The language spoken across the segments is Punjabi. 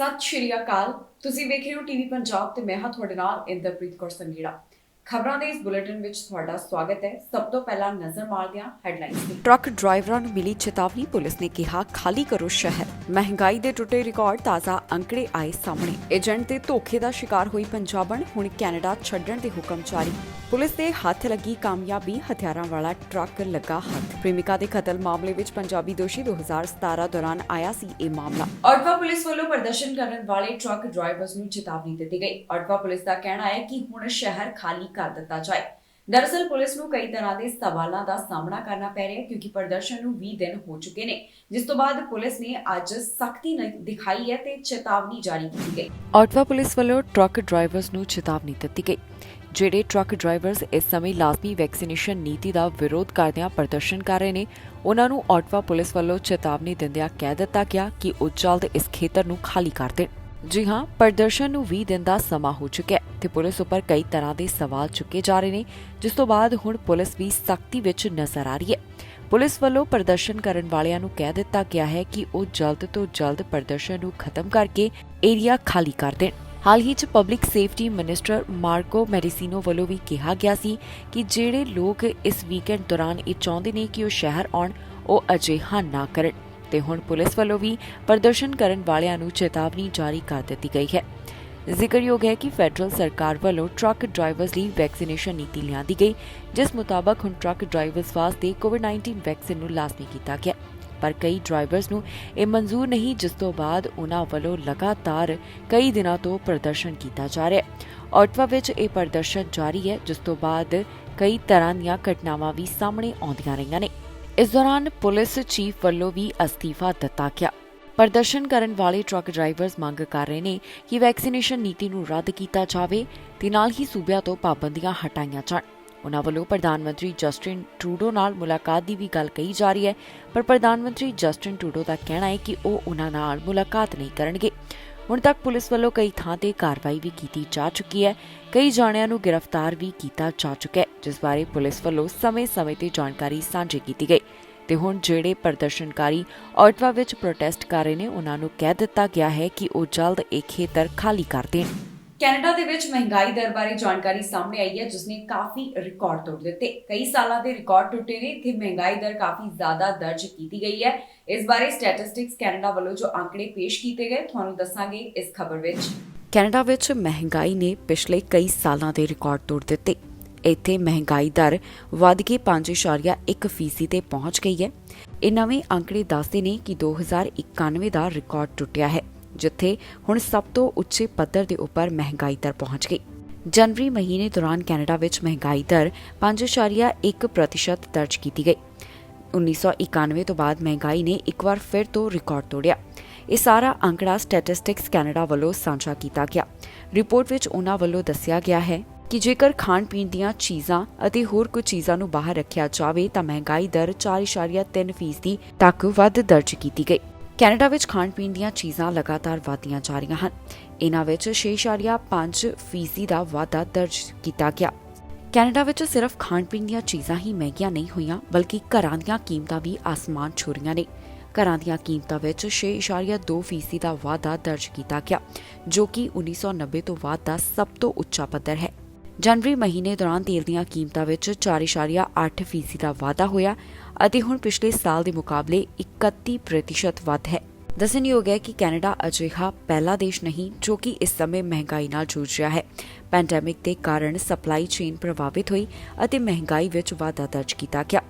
ਸਤਿ ਸ਼੍ਰੀ ਅਕਾਲ। ਤੁਸੀਂ ਵੇਖ ਰਹੇ ਹੋ ਟੀਵੀ ਪੰਜਾਬ ਤੇ ਮੈਂ ਹਾਂ ਤੁਹਾਡੇ ਨਾਲ ਇੰਦਰਪ੍ਰੀਤ ਕੌਰ ਸੰਘੇੜਾ। ਖਬਰਾਂ ਦੇ ਇਸ ਬੁਲੇਟਿਨ ਵਿੱਚ ਤੁਹਾਡਾ ਸਵਾਗਤ ਹੈ। ਸਭ ਤੋਂ ਪਹਿਲਾਂ ਨਜ਼ਰ ਮਾਰਦੇ ਹਾਂ ਹੈਡਲਾਈਨਸ ਤੇ। ਟਰੱਕ ਡਰਾਈਵਰਾਂ ਨੂੰ ਮਿਲੀ ਚੇਤਾਵਨੀ, ਪੁਲਿਸ ਨੇ ਕਿਹਾ ਖਾਲੀ ਕਰੋ ਸ਼ਹਿਰ। ਮਹਿੰਗਾਈ ਦੇ ਟੁੱਟੇ ਰਿਕਾਰਡ, ਤਾਜ਼ਾ ਅੰਕੜੇ ਆਏ ਸਾਹਮਣੇ। ਏਜੰਟ ਦੇ ਧੋਖੇ ਦਾ ਸ਼ਿਕਾਰ ਹੋਈ ਪੰਜਾਬਣ, ਹੁਣ ਕੈਨੇਡਾ ਛੱਡਣ ਦੇ ਹੁਕਮ ਜਾਰੀ। ਪੁਲਿਸ ਦੇ ਹੱਥ ਲੱਗੀ ਕਾਮਯਾਬੀ, ਹਥਿਆਰਾਂ ਵਾਲਾ ਟਰੱਕ ਲੱਗਾ ਹੱਥ। ਪ੍ਰੇਮਿਕਾ ਦੇ ਕਤਲ ਮਾਮਲੇ ਵਿੱਚ ਪੰਜਾਬੀ ਦੋਸ਼ੀ 2017 ਦੌਰਾਨ ਆਇਆ ਸੀ ਇਹ ਮਾਮਲਾ। ਔਟਵਾ ਪੁਲਿਸ ਵੱਲੋਂ ਪ੍ਰਦਰਸ਼ਨ ਕਰਨ ਵਾਲੇ ਟਰੱਕ ਡਰਾਈਵਰਸ ਨੂੰ ਚੇਤਾਵਨੀ ਦਿੱਤੀ ਗਈ। ਔਟਵਾ ਪੁਲਿਸ ਦਾ ਕਹਿਣਾ ਹੈ ਕਿ ਹੁਣ ਸ਼ਹਿਰ ਖਾਲੀ ਕਰ ਦਿੱਤਾ ਜਾਏ। ਦਰਅਸਲ ਪੁਲਿਸ ਨੂੰ ਕਈ ਤਰ੍ਹਾਂ ਦੇ ਸਵਾਲਾਂ ਦਾ ਸਾਹਮਣਾ ਕਰਨਾ ਪੈ ਰਿਹਾ ਹੈ ਕਿਉਂਕਿ ਪ੍ਰਦਰਸ਼ਨ ਨੂੰ 20 ਦਿਨ ਹੋ ਚੁੱਕੇ ਨੇ, ਜਿਸ ਤੋਂ ਬਾਅਦ ਪੁਲਿਸ ਨੇ ਅੱਜ ਸਖਤੀ ਦਿਖਾਈ ਹੈ ਤੇ ਚੇਤਾਵਨੀ ਜਾਰੀ ਕੀਤੀ ਗਈ। ਔਟਵਾ ਪੁਲਿਸ ਵੱਲੋਂ ਟਰੱਕ ਡਰਾਈਵਰਸ ਨੂੰ ਚੇਤਾਵਨੀ ਦਿੱਤੀ ਗਈ। ਜਿਹੜੇ ਟਰੱਕ ਡਰਾਈਵਰਸ ਇਸ ਸਮੇਂ ਲਾਜ਼ਮੀ ਵੈਕਸੀਨੇਸ਼ਨ ਨੀਤੀ ਦਾ ਵਿਰੋਧ ਕਰਦਿਆਂ ਪ੍ਰਦਰਸ਼ਨ ਕਰ ਰਹੇ ਨੇ, ਉਹਨਾਂ ਨੂੰ ਔਟਵਾ ਪੁਲਿਸ ਵੱਲੋਂ ਚੇਤਾਵਨੀ ਦਿੰਦਿਆਂ ਕਹਿ ਦਿੱਤਾ ਗਿਆ ਕਿ ਉਹ ਜਲਦ ਇਸ ਖੇਤਰ ਨੂੰ ਖਾਲੀ ਕਰ ਦੇਣ। ਜੀ ਹਾਂ, ਪ੍ਰਦਰਸ਼ਨ ਨੂੰ 20 ਦਿਨ ਦਾ ਸਮਾਂ ਹੋ ਚੁੱਕਿਆ ਹੈ ਤੇ ਪੁਲਿਸ ਉੱਪਰ ਕਈ ਤਰ੍ਹਾਂ ਦੇ ਸਵਾਲ ਚੁੱਕੇ ਜਾ ਰਹੇ ਨੇ, ਜਿਸ ਤੋਂ ਬਾਅਦ ਹੁਣ ਪੁਲਿਸ ਵੀ ਸਖਤੀ ਵਿੱਚ ਨਜ਼ਰ ਆ ਰਹੀ ਹੈ। ਪੁਲਿਸ ਵੱਲੋਂ ਪ੍ਰਦਰਸ਼ਨ ਕਰਨ ਵਾਲਿਆਂ ਨੂੰ ਕਹਿ ਦਿੱਤਾ ਗਿਆ ਹੈ ਕਿ ਉਹ ਜਲਦ ਤੋਂ ਜਲਦ ਪ੍ਰਦਰਸ਼ਨ ਨੂੰ ਖਤਮ ਕਰਕੇ ਏਰੀਆ ਖਾਲੀ ਕਰ ਦੇਣ। ਹਾਲ ਹੀ 'ਚ ਪਬਲਿਕ ਸੇਫਟੀ ਮਿਨਿਸਟਰ ਮਾਰਕੋ ਮੈਡੀਸੀਨੋ ਵੱਲੋਂ ਵੀ ਕਿਹਾ ਗਿਆ ਸੀ ਕਿ ਜਿਹੜੇ ਲੋਕ ਇਸ ਵੀਕਐਂਡ ਦੌਰਾਨ ਇਹ ਚਾਹੁੰਦੇ ਨੇ ਕਿ ਉਹ ਸ਼ਹਿਰ ਆਉਣ, ਉਹ ਅਜਿਹਾ ਨਾ ਕਰਨ। ਤੇ ਹੁਣ ਪੁਲਿਸ ਵੱਲੋਂ ਵੀ ਪ੍ਰਦਰਸ਼ਨ ਕਰਨ ਵਾਲਿਆਂ ਨੂੰ ਚੇਤਾਵਨੀ ਜਾਰੀ ਕਰ ਦਿੱਤੀ ਗਈ ਹੈ। ਜ਼ਿਕਰਯੋਗ ਹੈ ਕਿ ਫੈਡਰਲ ਸਰਕਾਰ ਵੱਲੋਂ ਟਰੱਕ ਡਰਾਈਵਰਸ ਲਈ ਵੈਕਸੀਨੇਸ਼ਨ ਨੀਤੀ ਲਿਆਂਦੀ ਗਈ, ਜਿਸ ਮੁਤਾਬਕ ਹੁਣ ਟਰੱਕ ਡਰਾਈਵਰਸ ਵਾਸਤੇ ਕੋਵਿਡ-19 ਵੈਕਸੀਨ ਨੂੰ ਲਾਜ਼ਮੀ ਕੀਤਾ ਗਿਆ। ਪਰ ਕਈ ਡਰਾਈਵਰਸ ਨੂੰ ਇਹ ਮਨਜ਼ੂਰ ਨਹੀਂ, ਜਿਸ ਤੋਂ ਬਾਅਦ ਉਨ੍ਹਾਂ ਵੱਲੋਂ ਲਗਾਤਾਰ ਕਈ ਦਿਨਾਂ ਤੋਂ ਪ੍ਰਦਰਸ਼ਨ ਕੀਤਾ ਜਾ ਰਿਹਾ ਹੈ। ਔਟਵਾ ਵਿੱਚ ਇਹ ਪ੍ਰਦਰਸ਼ਨ ਜਾਰੀ ਹੈ, ਜਿਸ ਤੋਂ ਬਾਅਦ ਕਈ ਤਰ੍ਹਾਂ ਦੀਆਂ ਘਟਨਾਵਾਂ ਵੀ ਸਾਹਮਣੇ ਆਉਂਦੀਆਂ ਰਹੀਆਂ ਨੇ। ਇਸ ਦੌਰਾਨ ਪੁਲਿਸ ਚੀਫ ਵੱਲੋਂ ਵੀ ਅਸਤੀਫਾ ਦਿੱਤਾ ਗਿਆ। ਪ੍ਰਦਰਸ਼ਨ ਕਰਨ ਵਾਲੇ ਟਰੱਕ ਡਰਾਈਵਰਸ ਮੰਗ ਕਰ ਰਹੇ ਨੇ ਕਿ ਵੈਕਸੀਨੇਸ਼ਨ ਨੀਤੀ ਨੂੰ ਰੱਦ ਕੀਤਾ ਜਾਵੇ ਤੇ ਨਾਲ ਹੀ ਸੂਬਿਆਂ ਤੋਂ ਪਾਬੰਦੀਆਂ ਹਟਾਈਆਂ ਜਾਣ। ਉਨ੍ਹਾਂ ਵੱਲੋਂ ਪ੍ਰਧਾਨ ਮੰਤਰੀ ਜਸਟਿਨ ਟਰੂਡੋ ਨਾਲ ਮੁਲਾਕਾਤ ਦੀ ਵੀ ਗੱਲ ਕਹੀ ਜਾ ਰਹੀ ਹੈ, ਪਰ ਪ੍ਰਧਾਨ ਮੰਤਰੀ ਜਸਟਿਨ ਟਰੂਡੋ ਦਾ ਕਹਿਣਾ ਹੈ ਕਿ ਉਹ ਉਨ੍ਹਾਂ ਨਾਲ ਮੁਲਾਕਾਤ ਨਹੀਂ ਕਰਨਗੇ। ਹੁਣ ਤੱਕ ਪੁਲਿਸ ਵੱਲੋਂ ਕਈ ਥਾਂ ਤੇ ਕਾਰਵਾਈ ਵੀ ਕੀਤੀ ਜਾ ਚੁੱਕੀ ਹੈ, ਕਈ ਜਾਣਿਆਂ ਨੂੰ ਗ੍ਰਿਫਤਾਰ ਵੀ ਕੀਤਾ ਜਾ ਚੁੱਕਾ ਹੈ, ਜਿਸ ਬਾਰੇ ਪੁਲਿਸ ਵੱਲੋਂ ਸਮੇਂ-ਸਮੇਂ ਤੇ ਜਾਣਕਾਰੀ ਸਾਂਝੀ ਕੀਤੀ ਗਈ। ਤੇ ਹੁਣ ਜਿਹੜੇ ਪ੍ਰਦਰਸ਼ਨਕਾਰੀ ਔਟਵਾ ਵਿੱਚ ਪ੍ਰੋਟੈਸਟ ਕਰ ਰਹੇ ਨੇ, ਉਹਨਾਂ ਨੂੰ ਕਹਿ ਦਿੱਤਾ ਗਿਆ ਹੈ ਕਿ ਉਹ ਜਲਦ ਇਹ ਖੇਤਰ ਖਾਲੀ ਕਰ ਦੇਣ। ਕੈਨੇਡਾ ਦੇ ਵਿੱਚ ਮਹਿੰਗਾਈ ਦਰ ਬਾਰੇ ਜਾਣਕਾਰੀ ਸਾਹਮਣੇ ਆਈ ਹੈ, ਜਿਸ ਨੇ ਕਾਫੀ ਰਿਕਾਰਡ ਤੋੜ ਦਿੱਤੇ। ਕਈ ਸਾਲਾਂ ਦੇ ਰਿਕਾਰਡ ਟੁੱਟੇ ਨੇ ਤੇ ਮਹਿੰਗਾਈ ਦਰ ਕਾਫੀ ਜ਼ਿਆਦਾ ਦਰਜ ਕੀਤੀ ਗਈ ਹੈ। ਇਸ ਬਾਰੇ ਸਟੈਟਿਸਟਿਕਸ ਕੈਨੇਡਾ ਵੱਲੋਂ ਜੋ ਅੰਕੜੇ ਪੇਸ਼ ਕੀਤੇ ਗਏ, ਤੁਹਾਨੂੰ ਦੱਸਾਂਗੇ ਇਸ ਖਬਰ ਵਿੱਚ। ਕੈਨੇਡਾ ਵਿੱਚ ਮਹਿੰਗਾਈ ਨੇ ਪਿਛਲੇ ਕਈ ਸਾਲਾਂ ਦੇ ਰਿਕਾਰਡ ਤੋੜ ਦਿੱਤੇ। ਇੱਥੇ ਮਹਿੰਗਾਈ ਦਰ ਵੱਧ ਕੇ 5.1% ਤੇ ਪਹੁੰਚ ਗਈ ਹੈ। ਇਹ ਨਵੇਂ ਅੰਕੜੇ ਦੱਸਦੇ ਨੇ ਕਿ 2091 ਦਾ ਰਿਕਾਰਡ ਟੁੱਟਿਆ ਹੈ, ਜਿੱਥੇ ਹੁਣ ਸਭ ਤੋਂ ਉੱਚੇ ਪੱਧਰ ਦੇ ਉੱਪਰ ਮਹਿੰਗਾਈ ਦਰ ਪਹੁੰਚ ਗਈ। ਜਨਵਰੀ ਮਹੀਨੇ ਦੌਰਾਨ ਕੈਨੇਡਾ ਵਿੱਚ ਮਹਿੰਗਾਈ ਦਰ 5.1% ਦਰਜ ਕੀਤੀ ਗਈ। 1991 ਤੋਂ ਬਾਅਦ ਮਹਿੰਗਾਈ ਨੇ ਇੱਕ ਵਾਰ ਫਿਰ ਤੋਂ ਰਿਕਾਰਡ ਤੋੜਿਆ। ਇਹ ਸਾਰਾ ਅੰਕੜਾ ਸਟੈਟਿਸਟਿਕਸ ਕੈਨੇਡਾ ਵੱਲੋਂ ਸਾਂਝਾ ਕੀਤਾ ਗਿਆ। ਰਿਪੋਰਟ ਵਿੱਚ ਉਨ੍ਹਾਂ ਵੱਲੋਂ ਦੱਸਿਆ ਗਿਆ ਹੈ ਕਿ ਜੇਕਰ ਖਾਣ-ਪੀਣ ਦੀਆਂ ਚੀਜ਼ਾਂ ਅਤੇ ਹੋਰ ਕੁਝ ਚੀਜ਼ਾਂ ਨੂੰ ਬਾਹਰ ਰੱਖਿਆ ਜਾਵੇ ਤਾਂ ਮਹਿੰਗਾਈ ਦਰ 4.3% ਤੱਕ ਵੱਧ ਦਰਜ ਕੀਤੀ ਗਈ। ਕੈਨੇਡਾ ਵਿੱਚ ਖਾਣ-ਪੀਣ ਦੀਆਂ ਚੀਜ਼ਾਂ ਲਗਾਤਾਰ ਵਧਦੀਆਂ ਜਾ ਰਹੀਆਂ ਹਨ। ਇਹਨਾਂ ਵਿੱਚ 6.5% ਦਾ ਵਾਧਾ ਦਰਜ ਕੀਤਾ ਗਿਆ। ਕੈਨੇਡਾ ਵਿੱਚ ਸਿਰਫ ਖਾਣ-ਪੀਣ ਦੀਆਂ ਚੀਜ਼ਾਂ ਹੀ ਮਹਿੰਗੀਆਂ ਨਹੀਂ ਹੋਈਆਂ, ਬਲਕਿ ਘਰਾਂ ਦੀਆਂ ਕੀਮਤਾਂ ਵੀ ਆਸਮਾਨ ਛੂ ਰਹੀਆਂ ਨੇ। ਘਰਾਂ ਦੀਆਂ ਕੀਮਤਾਂ ਵਿੱਚ 6.2% ਦਾ ਵਾਧਾ ਦਰਜ ਕੀਤਾ ਗਿਆ, ਜੋ ਕਿ 1990 ਤੋਂ ਬਾਅਦ ਦਾ ਸਭ ਤੋਂ ਉੱਚਾ ਪੱਧਰ ਹੈ। ਜਨਵਰੀ ਮਹੀਨੇ ਦੌਰਾਨ ਤੇਲ ਦੀਆਂ ਕੀਮਤਾਂ ਵਿੱਚ 4.8% ਦਾ ਵਾਧਾ ਹੋਇਆ ਅਤੇ ਹੁਣ ਪਿਛਲੇ ਸਾਲ ਦੇ ਮੁਕਾਬਲੇ 31% ਵੱਧ ਹੈ। ਦੱਸਣਯੋਗ ਹੈ ਕਿ ਕੈਨੇਡਾ ਅਜਿਹਾ ਪਹਿਲਾ ਦੇਸ਼ ਨਹੀਂ ਜੋ ਕਿ ਇਸ ਸਮੇਂ ਮਹਿੰਗਾਈ ਨਾਲ ਜੂਝ ਰਿਹਾ ਹੈ। ਪੈਂਡੈਮਿਕ ਦੇ ਕਾਰਨ ਸਪਲਾਈ ਚੇਨ ਪ੍ਰਭਾਵਿਤ ਹੋਈ ਅਤੇ ਮਹਿੰਗਾਈ ਵਿੱਚ ਵਾਧਾ ਦਰਜ ਕੀਤਾ ਗਿਆ।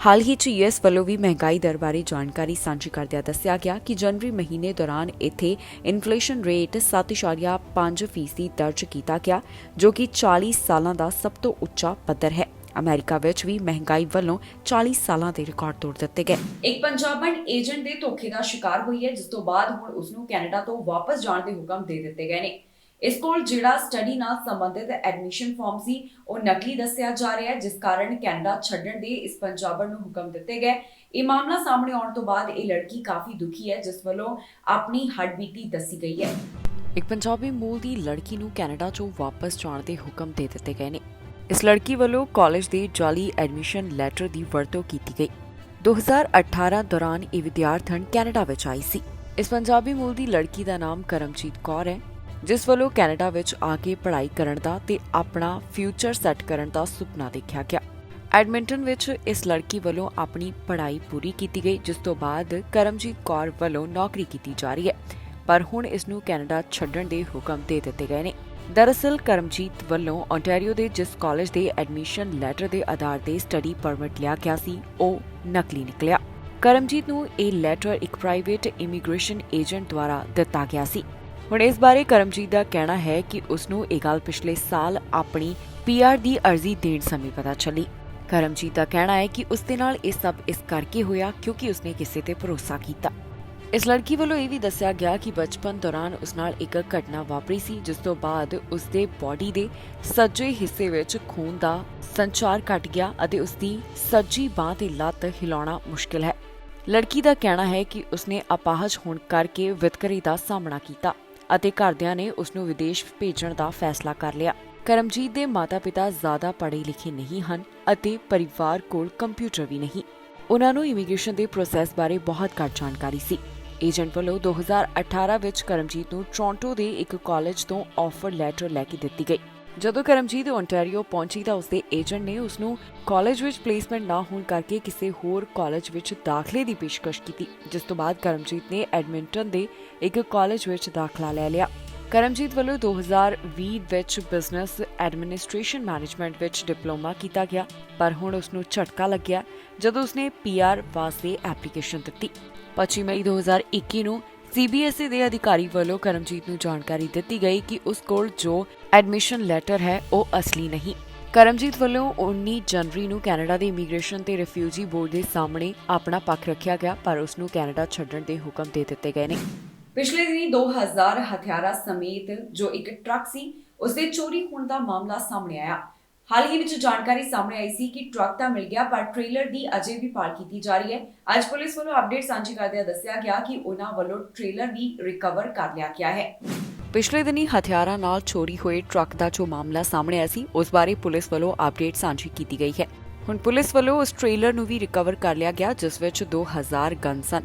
ਹਾਲ ਹੀ 'ਚ ਯੂਐਸ ਵੱਲੋਂ ਵੀ ਮਹਿੰਗਾਈ ਦਰ ਬਾਰੇ ਜਾਣਕਾਰੀ ਸਾਂਝੀ ਕਰਦਿਆਂ ਦੱਸਿਆ ਗਿਆ ਕਿ ਜਨਵਰੀ ਮਹੀਨੇ ਦੌਰਾਨ ਇੱਥੇ ਇਨਫਲੇਸ਼ਨ ਰੇਟ 7.5% ਦਰਜ ਕੀਤਾ ਗਿਆ, ਜੋ ਕਿ 40 ਸਾਲਾਂ ਦਾ ਸਭ ਤੋਂ ਉੱਚਾ ਪੱਧਰ ਹੈ। ਅਮਰੀਕਾ ਵਿੱਚ ਵੀ ਮਹਿੰਗਾਈ ਵੱਲੋਂ 40 ਸਾਲਾਂ ਦੇ ਰਿਕਾਰਡ ਤੋੜ ਦਿੱਤੇ ਗਏ। ਇੱਕ ਪੰਜਾਬਣ ਏਜੰਟ ਦੇ ਧੋਖੇ ਦਾ ਸ਼ਿਕਾਰ ਹੋਈ ਹੈ, ਜਿਸ ਤੋਂ ਬਾਅਦ ਹੁਣ ਉਸ ਨੂੰ ਕੈਨੇਡਾ ਤੋਂ ਵਾਪਸ ਜਾਣ ਦੇ ਹੁਕਮ ਦੇ ਦਿੱਤੇ ਗਏ ਨੇ। ਇਸ ਕੋਲ ਜਿਹੜਾ ਸਟੱਡੀ ਨਾਲ ਸੰਬੰਧਿਤ ਐਡਮਿਸ਼ਨ ਫਾਰਮ ਸੀ, ਉਹ ਨਕਲੀ ਦੱਸਿਆ ਜਾ ਰਿਹਾ ਹੈ, ਜਿਸ ਕਾਰਨ ਕੈਨੇਡਾ ਛੱਡਣ ਦੇ ਇਸ ਪੰਜਾਬਣ ਨੂੰ ਹੁਕਮ ਦਿੱਤੇ ਗਏ। ਇਹ ਮਾਮਲਾ ਸਾਹਮਣੇ ਆਉਣ ਤੋਂ ਬਾਅਦ ਇਹ ਲੜਕੀ ਕਾਫੀ ਦੁਖੀ ਹੈ, ਜਿਸ ਵੱਲੋਂ ਆਪਣੀ ਹੱਡਬੀਤੀ ਦੱਸੀ ਗਈ ਹੈ। ਇੱਕ ਪੰਜਾਬੀ ਮੂਲ ਦੀ ਲੜਕੀ ਨੂੰ ਕੈਨੇਡਾ 'ਚੋਂ ਵਾਪਸ ਜਾਣ ਦੇ ਹੁਕਮ ਦੇ ਦਿੱਤੇ ਗਏ ਨੇ। ਇਸ ਲੜਕੀ ਵੱਲੋਂ ਕਾਲਜ ਦੇ ਜਾਲੀ ਐਡਮਿਸ਼ਨ ਲੈਟਰ ਦੀ ਵਰਤੋਂ ਕੀਤੀ ਗਈ। 2018 ਦੌਰਾਨ ਇਹ ਵਿਦਿਆਰਥਣ ਕੈਨੇਡਾ ਵਿੱਚ ਆਈ ਸੀ। ਇਸ ਪੰਜਾਬੀ ਮੂਲ ਦੀ ਲੜਕੀ ਦਾ ਨਾਮ ਕਰਮਜੀਤ ਕੌਰ ਹੈ, ਜਿਸ ਵੱਲੋਂ ਕੈਨੇਡਾ ਵਿੱਚ ਆ ਕੇ ਪੜ੍ਹਾਈ ਕਰਨ ਦਾ ਤੇ ਆਪਣਾ ਫਿਊਚਰ ਸੈੱਟ ਕਰਨ ਦਾ ਸੁਪਨਾ ਦੇਖਿਆ ਗਿਆ। ਐਡਮਿੰਟਨ ਵਿੱਚ ਇਸ ਲੜਕੀ ਵੱਲੋਂ ਆਪਣੀ ਪੜ੍ਹਾਈ ਪੂਰੀ ਕੀਤੀ ਗਈ, ਜਿਸ ਤੋਂ ਬਾਅਦ ਕਰਮਜੀਤ ਕੌਰ ਵੱਲੋਂ ਨੌਕਰੀ ਕੀਤੀ ਜਾ ਰਹੀ ਹੈ, ਪਰ ਹੁਣ ਇਸ ਨੂੰ ਕੈਨੇਡਾ ਛੱਡਣ ਦੇ ਹੁਕਮ ਦੇ ਦਿੱਤੇ ਗਏ ਨੇ। ਦਰਅਸਲ ਕਰਮਜੀਤ ਵੱਲੋਂ ontario ਦੇ ਜਿਸ ਕਾਲਜ ਦੇ ਐਡਮਿਸ਼ਨ ਲੈਟਰ ਦੇ ਆਧਾਰ ਤੇ ਸਟੱਡੀ ਪਰਮਿਟ ਲਿਆ ਗਿਆ ਸੀ, ਉਹ ਨਕਲੀ ਨਿਕਲਿਆ। ਕਰਮਜੀਤ ਨੂੰ ਇਹ ਲੈਟਰ ਇੱਕ ਪ੍ਰਾਈਵੇਟ ਇਮੀਗ੍ਰੇਸ਼ਨ ਏਜੰਟ ਦੁਆਰਾ ਦਿੱਤਾ ਗਿਆ ਸੀ। ਹੁਣ ਇਸ ਬਾਰੇ ਕਰਮਜੀਤ ਦਾ ਕਹਿਣਾ ਹੈ ਕਿ ਉਸ ਨੂੰ ਇਹ ਗੱਲ ਪਿਛਲੇ ਸਾਲ ਆਪਣੀ PR ਦੀ ਅਰਜ਼ੀ ਦੇਣ ਸਮੇਂ ਪਤਾ ਚੱਲੀ। ਕਰਮਜੀਤ ਦਾ ਕਹਿਣਾ ਹੈ ਕਿ ਉਸ ਦੇ ਨਾਲ ਇਹ ਸਭ ਇਸ ਕਰਕੇ ਹੋਇਆ ਕਿਉਂਕਿ ਉਸਨੇ ਕਿਸੇ ਤੇ ਭਰੋਸਾ ਕੀਤਾ। ਇਸ ਲੜਕੀ ਵੱਲੋਂ ਇਹ ਵੀ ਦੱਸਿਆ ਗਿਆ ਕਿ ਬਚਪਨ ਦੌਰਾਨ ਉਸ ਨਾਲ ਇੱਕ ਘਟਨਾ ਵਾਪਰੀ ਸੀ, ਜਿਸ ਤੋਂ ਬਾਅਦ ਉਸ ਦੇ ਬਾਡੀ ਦੇ ਸੱਜੇ ਹਿੱਸੇ ਵਿੱਚ ਖੂਨ ਦਾ ਸੰਚਾਰ ਘਟ ਗਿਆ ਅਤੇ ਉਸ ਦੀ ਸੱਜੀ ਬਾਂਹ ਤੇ ਲੱਤ ਹਿਲਾਉਣਾ ਮੁਸ਼ਕਿਲ ਹੈ। ਲੜਕੀ ਦਾ ਕਹਿਣਾ ਹੈ ਕਿ ਉਸਨੇ ਅਪਾਹਜ ਹੋਣ ਕਰਕੇ ਵਿਤਕਰੇ ਦਾ ਸਾਹਮਣਾ ਕੀਤਾ ਅਤੇ ਘਰਦਿਆਂ ਨੇ ਉਸ ਨੂੰ ਵਿਦੇਸ਼ ਭੇਜਣ ਦਾ ਫੈਸਲਾ ਕਰ ਲਿਆ। ਕਰਮਜੀਤ ਦੇ ਮਾਤਾ-ਪਿਤਾ ਜ਼ਿਆਦਾ ਪੜ੍ਹੇ ਲਿਖੇ ਨਹੀਂ ਹਨ ਅਤੇ ਪਰਿਵਾਰ ਕੋਲ ਕੰਪਿਊਟਰ ਵੀ ਨਹੀਂ। ਉਹਨਾਂ ਨੂੰ ਇਮੀਗ੍ਰੇਸ਼ਨ ਦੇ ਪ੍ਰੋਸੈਸ ਬਾਰੇ ਬਹੁਤ ਘੱਟ ਜਾਣਕਾਰੀ ਸੀ। ਏਜੰਟ ਵੱਲੋਂ 2018 ਵਿੱਚ ਕਰਮਜੀਤ ਨੂੰ ਟੋਰਾਂਟੋ ਦੇ ਇੱਕ ਕਾਲਜ ਤੋਂ ਆਫਰ ਲੈਟਰ ਲੈ ਕੇ ਦਿੱਤੀ ਗਈ। ਜਦੋਂ ਕਰਮਜੀਤ ontario ਪਹੁੰਚੀ ਤਾਂ ਉਸਦੇ ਏਜੰਟ ਨੇ ਉਸ ਨੂੰ ਕਾਲਜ ਵਿੱਚ ਪਲੇਸਮੈਂਟ ਨਾ ਹੋਣ ਕਰਕੇ ਕਿਸੇ ਹੋਰ ਕਾਲਜ ਵਿੱਚ ਦਾਖਲੇ ਦੀ ਪੇਸ਼ਕਸ਼ ਕੀਤੀ, ਜਿਸ ਤੋਂ ਬਾਅਦ ਕਰਮਜੀਤ ਨੇ ਐਡਮਿੰਟਨ ਦੇ ਇੱਕ ਕਾਲਜ ਵਿੱਚ ਦਾਖਲਾ ਲੈ ਲਿਆ। ਕਰਮਜੀਤ ਵੱਲੋਂ 2020 ਵਿੱਚ ਬਿਜ਼ਨਸ ਐਡਮਿਨਿਸਟ੍ਰੇਸ਼ਨ ਮੈਨੇਜਮੈਂਟ ਵਿੱਚ ਡਿਪਲੋਮਾ ਕੀਤਾ ਗਿਆ, ਪਰ ਹੁਣ ਉਸ ਨੂੰ ਝਟਕਾ ਲੱਗਿਆ ਜਦੋਂ ਉਸਨੇ PR ਵਾਸਤੇ ਐਪਲੀਕੇਸ਼ਨ ਦਿੱਤੀ। 25 ਮਈ 2021 ਨੂੰ CBSE ਦੇ ਅਧਿਕਾਰੀ ਵੱਲੋਂ ਕਰਮਜੀਤ ਨੂੰ ਜਾਣਕਾਰੀ ਦਿੱਤੀ ਗਈ ਕਿ ਉਸ ਕੋਲ ਜੋ ਐਡਮਿਸ਼ਨ ਲੈਟਰ ਹੈ ਉਹ ਅਸਲੀ ਨਹੀਂ। ਕਰਮਜੀਤ ਵੱਲੋਂ 19 ਜਨਵਰੀ ਨੂੰ ਕੈਨੇਡਾ ਦੇ ਇਮੀਗ੍ਰੇਸ਼ਨ ਤੇ ਰਿਫਿਊਜੀ ਬੋਰਡ ਦੇ ਸਾਹਮਣੇ ਆਪਣਾ ਪੱਖ ਰੱਖਿਆ ਗਿਆ, ਪਰ ਉਸ ਨੂੰ ਕੈਨੇਡਾ ਛੱਡਣ ਦੇ ਹੁਕਮ ਦੇ ਦਿੱਤੇ ਗਏ ਨੇ। ਪਿਛਲੇ ਦਿਨੀ 2000 ਹਥਿਆਰਾਂ ਸਮੇਤ ਜੋ ਇੱਕ ਟਰੱਕ ਸੀ, ਉਸਦੇ ਚੋਰੀ ਹੋਣ ਦਾ ਮਾਮਲਾ ਸਾਹਮਣੇ ਆਇਆ। ਹਾਲ ਹੀ ਵਿੱਚ ਜਾਣਕਾਰੀ ਸਾਹਮਣੇ ਆਈ ਸੀ ਕਿ ਟਰੱਕ ਤਾਂ ਮਿਲ ਗਿਆ, ਪਰ ਟ੍ਰੇਲਰ ਦੀ ਅਜੇ ਵੀ ਭਾਲ ਕੀਤੀ ਜਾ ਰਹੀ ਹੈ। ਅੱਜ ਪੁਲਿਸ ਵੱਲੋਂ ਅਪਡੇਟ ਸਾਂਝੀ ਕਰਦਿਆਂ ਦੱਸਿਆ ਗਿਆ ਕਿ ਉਹਨਾਂ ਵੱਲੋਂ ਟ੍ਰੇਲਰ ਵੀ ਰਿਕਵਰ ਕਰ ਲਿਆ ਗਿਆ ਹੈ। ਪਿਛਲੇ ਦਿਨੀ ਹਥਿਆਰਾਂ ਨਾਲ ਚੋਰੀ ਹੋਏ ਟਰੱਕ ਦਾ ਜੋ ਮਾਮਲਾ ਸਾਹਮਣੇ ਆਇਆ ਸੀ, ਉਸ ਬਾਰੇ ਪੁਲਿਸ ਵੱਲੋਂ ਅਪਡੇਟ ਸਾਂਝੀ ਕੀਤੀ ਗਈ ਹੈ। ਹੁਣ ਪੁਲਿਸ ਵੱਲੋਂ ਉਸ ਟ੍ਰੇਲਰ ਨੂੰ ਵੀ ਰਿਕਵਰ ਕਰ ਲਿਆ ਗਿਆ, ਜਿਸ ਵਿੱਚ 2000 ਗਨ ਸਨ।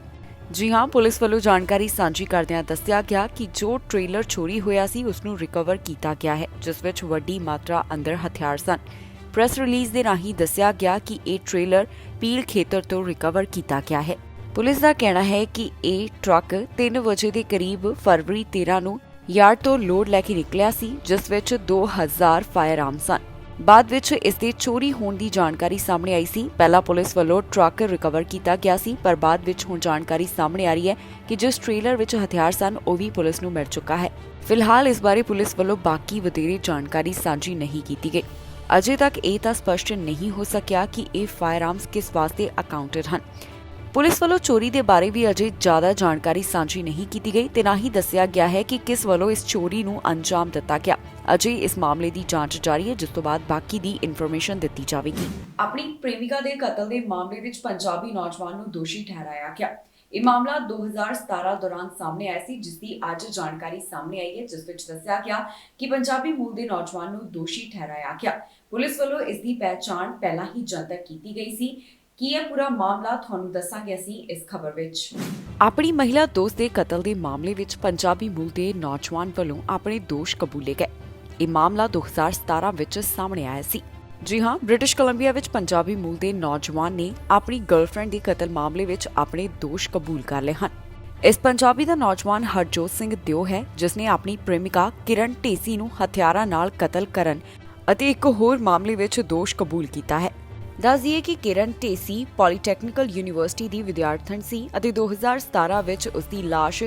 ਜੀ ਹਾਂ, ਪੁਲਿਸ ਵੱਲੋਂ ਜਾਣਕਾਰੀ ਸਾਂਝੀ ਕਰਦਿਆਂ ਦੱਸਿਆ ਗਿਆ ਕਿ ਜੋ ਟ੍ਰੇਲਰ ਚੋਰੀ ਹੋਇਆ ਸੀ ਉਸ ਨੂੰ ਰਿਕਵਰ ਕੀਤਾ ਗਿਆ ਹੈ, ਜਿਸ ਵਿੱਚ ਵੱਡੀ ਮਾਤਰਾ ਅੰਦਰ ਹਥਿਆਰ ਸਨ। ਪ੍ਰੈਸ ਰਿਲੀਜ਼ ਦੇ ਰਾਹੀਂ ਦੱਸਿਆ ਗਿਆ ਕਿ ਇਹ ਟ੍ਰੇਲਰ ਪੀਲ ਖੇਤਰ ਤੋਂ ਰਿਕਵਰ ਕੀਤਾ ਗਿਆ ਹੈ। ਪੁਲਿਸ ਦਾ ਕਹਿਣਾ ਹੈ ਕਿ ਇਹ ਟਰੱਕ 3 ਵਜੇ ਦੇ ਕਰੀਬ ਫਰਵਰੀ 13 ਨੂੰ ਯਾਰਡ ਤੋਂ ਲੋਡ ਲੈ ਕੇ ਨਿਕਲਿਆ ਸੀ, ਜਿਸ ਵਿੱਚ 2000 ਫਾਇਰਆਰਮ ਸਨ। ਬਾਅਦ ਵਿੱਚ ਇਸ ਦੇ ਚੋਰੀ ਹੋਣ ਦੀ ਜਾਣਕਾਰੀ ਸਾਹਮਣੇ ਆਈ ਸੀ। ਪਹਿਲਾਂ ਪੁਲਿਸ ਵੱਲੋਂ ਟਰੱਕ ਰਿਕਵਰ ਕੀਤਾ ਗਿਆ ਸੀ, ਪਰ ਬਾਅਦ ਵਿੱਚ ਹੁਣ ਜਾਣਕਾਰੀ ਸਾਹਮਣੇ ਆ ਰਹੀ ਹੈ ਕਿ ਜਿਸ ਟ੍ਰੇਲਰ ਵਿੱਚ ਹਥਿਆਰ ਸਨ ਉਹ ਵੀ ਪੁਲਿਸ ਨੂੰ ਮਿਲ ਚੁੱਕਾ ਹੈ। ਫਿਲਹਾਲ ਇਸ ਬਾਰੇ ਪੁਲਿਸ ਵੱਲੋਂ ਬਾਕੀ ਵਧੇਰੇ ਜਾਣਕਾਰੀ ਸਾਂਝੀ ਨਹੀਂ ਕੀਤੀ ਗਈ। ਅਜੇ ਤੱਕ ਇਹ ਤਾਂ ਸਪਸ਼ਟ ਨਹੀਂ ਹੋ ਸਕਿਆ ਕਿ ਇਹ ਫਾਇਰਆਰਮਸ ਕਿਸ ਵਾਸਤੇ ਅਕਾਊਂਟਡ ਹਨ। ਪੁਲਿਸ ਵੱਲੋਂ ਚੋਰੀ ਦੇ ਬਾਰੇ ਵੀ ਅਜੇ ਜ਼ਿਆਦਾ ਜਾਣਕਾਰੀ ਸਾਂਝੀ ਨਹੀਂ ਕੀਤੀ ਗਈ ਤੇ ਨਾ ਹੀ ਦੱਸਿਆ ਗਿਆ ਹੈ ਕਿ ਕਿਸ ਵੱਲੋਂ ਇਸ ਚੋਰੀ ਨੂੰ ਅੰਜਾਮ ਦਿੱਤਾ ਗਿਆ। ਅਜੇ ਇਸ ਮਾਮਲੇ ਦੀ ਜਾਂਚ ਜਾਰੀ ਹੈ, ਜਿਸ ਤੋਂ ਬਾਅਦ ਬਾਕੀ ਦੀ ਇਨਫੋਰਮੇਸ਼ਨ ਦਿੱਤੀ ਜਾਵੇਗੀ। ਆਪਣੀ ਪ੍ਰੇਮਿਕਾ ਦੇ ਕਤਲ ਦੇ ਮਾਮਲੇ ਵਿੱਚ ਪੰਜਾਬੀ ਨੌਜਵਾਨ ਨੂੰ ਦੋਸ਼ੀ ਠਹਿਰਾਇਆ ਗਿਆ। ਇਹ ਮਾਮਲਾ 2017 ਦੌਰਾਨ ਸਾਹਮਣੇ ਆਇਆ ਸੀ, ਜਿਸ ਦੀ ਅੱਜ ਜਾਣਕਾਰੀ ਸਾਹਮਣੇ ਆਈ ਹੈ, ਜਿਸ ਵਿੱਚ ਦੱਸਿਆ ਗਿਆ ਕਿ ਪੰਜਾਬੀ ਮੂਲ ਦੇ ਨੌਜਵਾਨ ਨੂੰ ਦੋਸ਼ੀ ਠਹਿਰਾਇਆ ਗਿਆ। ਪੁਲਿਸ ਵੱਲੋਂ ਇਸ ਦੀ ਪਹਿਚਾਣ ਪਹਿਲਾਂ ਹੀ ਜਨਤਕ ਕੀਤੀ ਗਈ ਸੀ। ਕੀ ਇਹ ਪੂਰਾ ਮਾਮਲਾ ਤੁਹਾਨੂੰ ਦੱਸਾਂਗੇ ਅਸੀਂ ਇਸ ਖਬਰ ਵਿੱਚ। ਆਪਣੀ ਮਹਿਲਾ ਦੋਸਤ ਦੇ ਕਤਲ ਦੇ ਮਾਮਲੇ ਵਿੱਚ ਪੰਜਾਬੀ ਮੂਲ ਦੇ ਨੌਜਵਾਨ ਵੱਲੋਂ ਆਪਣੇ ਦੋਸ਼ ਕਬੂਲੇ ਗਏ। ਇਹ ਮਾਮਲਾ 2017 ਵਿੱਚ ਸਾਹਮਣੇ ਆਇਆ ਸੀ। ਜੀ ਹਾਂ, ਬ੍ਰਿਟਿਸ਼ ਕੋਲੰਬੀਆ ਵਿੱਚ ਪੰਜਾਬੀ ਮੂਲ ਦੇ ਨੌਜਵਾਨ ਨੇ ਆਪਣੀ ਗਰਲਫ੍ਰੈਂਡ ਦੇ ਕਤਲ ਮਾਮਲੇ ਵਿੱਚ ਆਪਣੇ ਦੋਸ਼ ਕਬੂਲ ਕਰ ਲਏ ਹਨ। ਇਸ ਪੰਜਾਬੀ ਦਾ ਨੌਜਵਾਨ ਹਰਜੋਤ ਸਿੰਘ ਦਿਓ ਹੈ, ਜਿਸ ਨੇ ਆਪਣੀ ਪ੍ਰੇਮਿਕਾ ਕਿਰਨ ਢੇਸੀ ਨੂੰ ਹਥਿਆਰਾਂ ਨਾਲ ਕਤਲ ਕਰਨ ਅਤੇ ਇੱਕ ਹੋਰ ਮਾਮਲੇ ਵਿੱਚ ਦੋਸ਼ ਕਬੂਲ ਕੀਤਾ ਹੈ। ਦੱਸ ਦਈਏ ਕਿ ਕਿਰਨ ਢੇਸੀ ਪੋਲੀਟੈਕਨੀਕਲ ਯੂਨੀਵਰਸਿਟੀ ਦੀ ਵਿਦਿਆਰਥਣ ਸੀ ਅਤੇ 2017 ਵਿੱਚ ਉਸ ਦੀ ਲਾਸ਼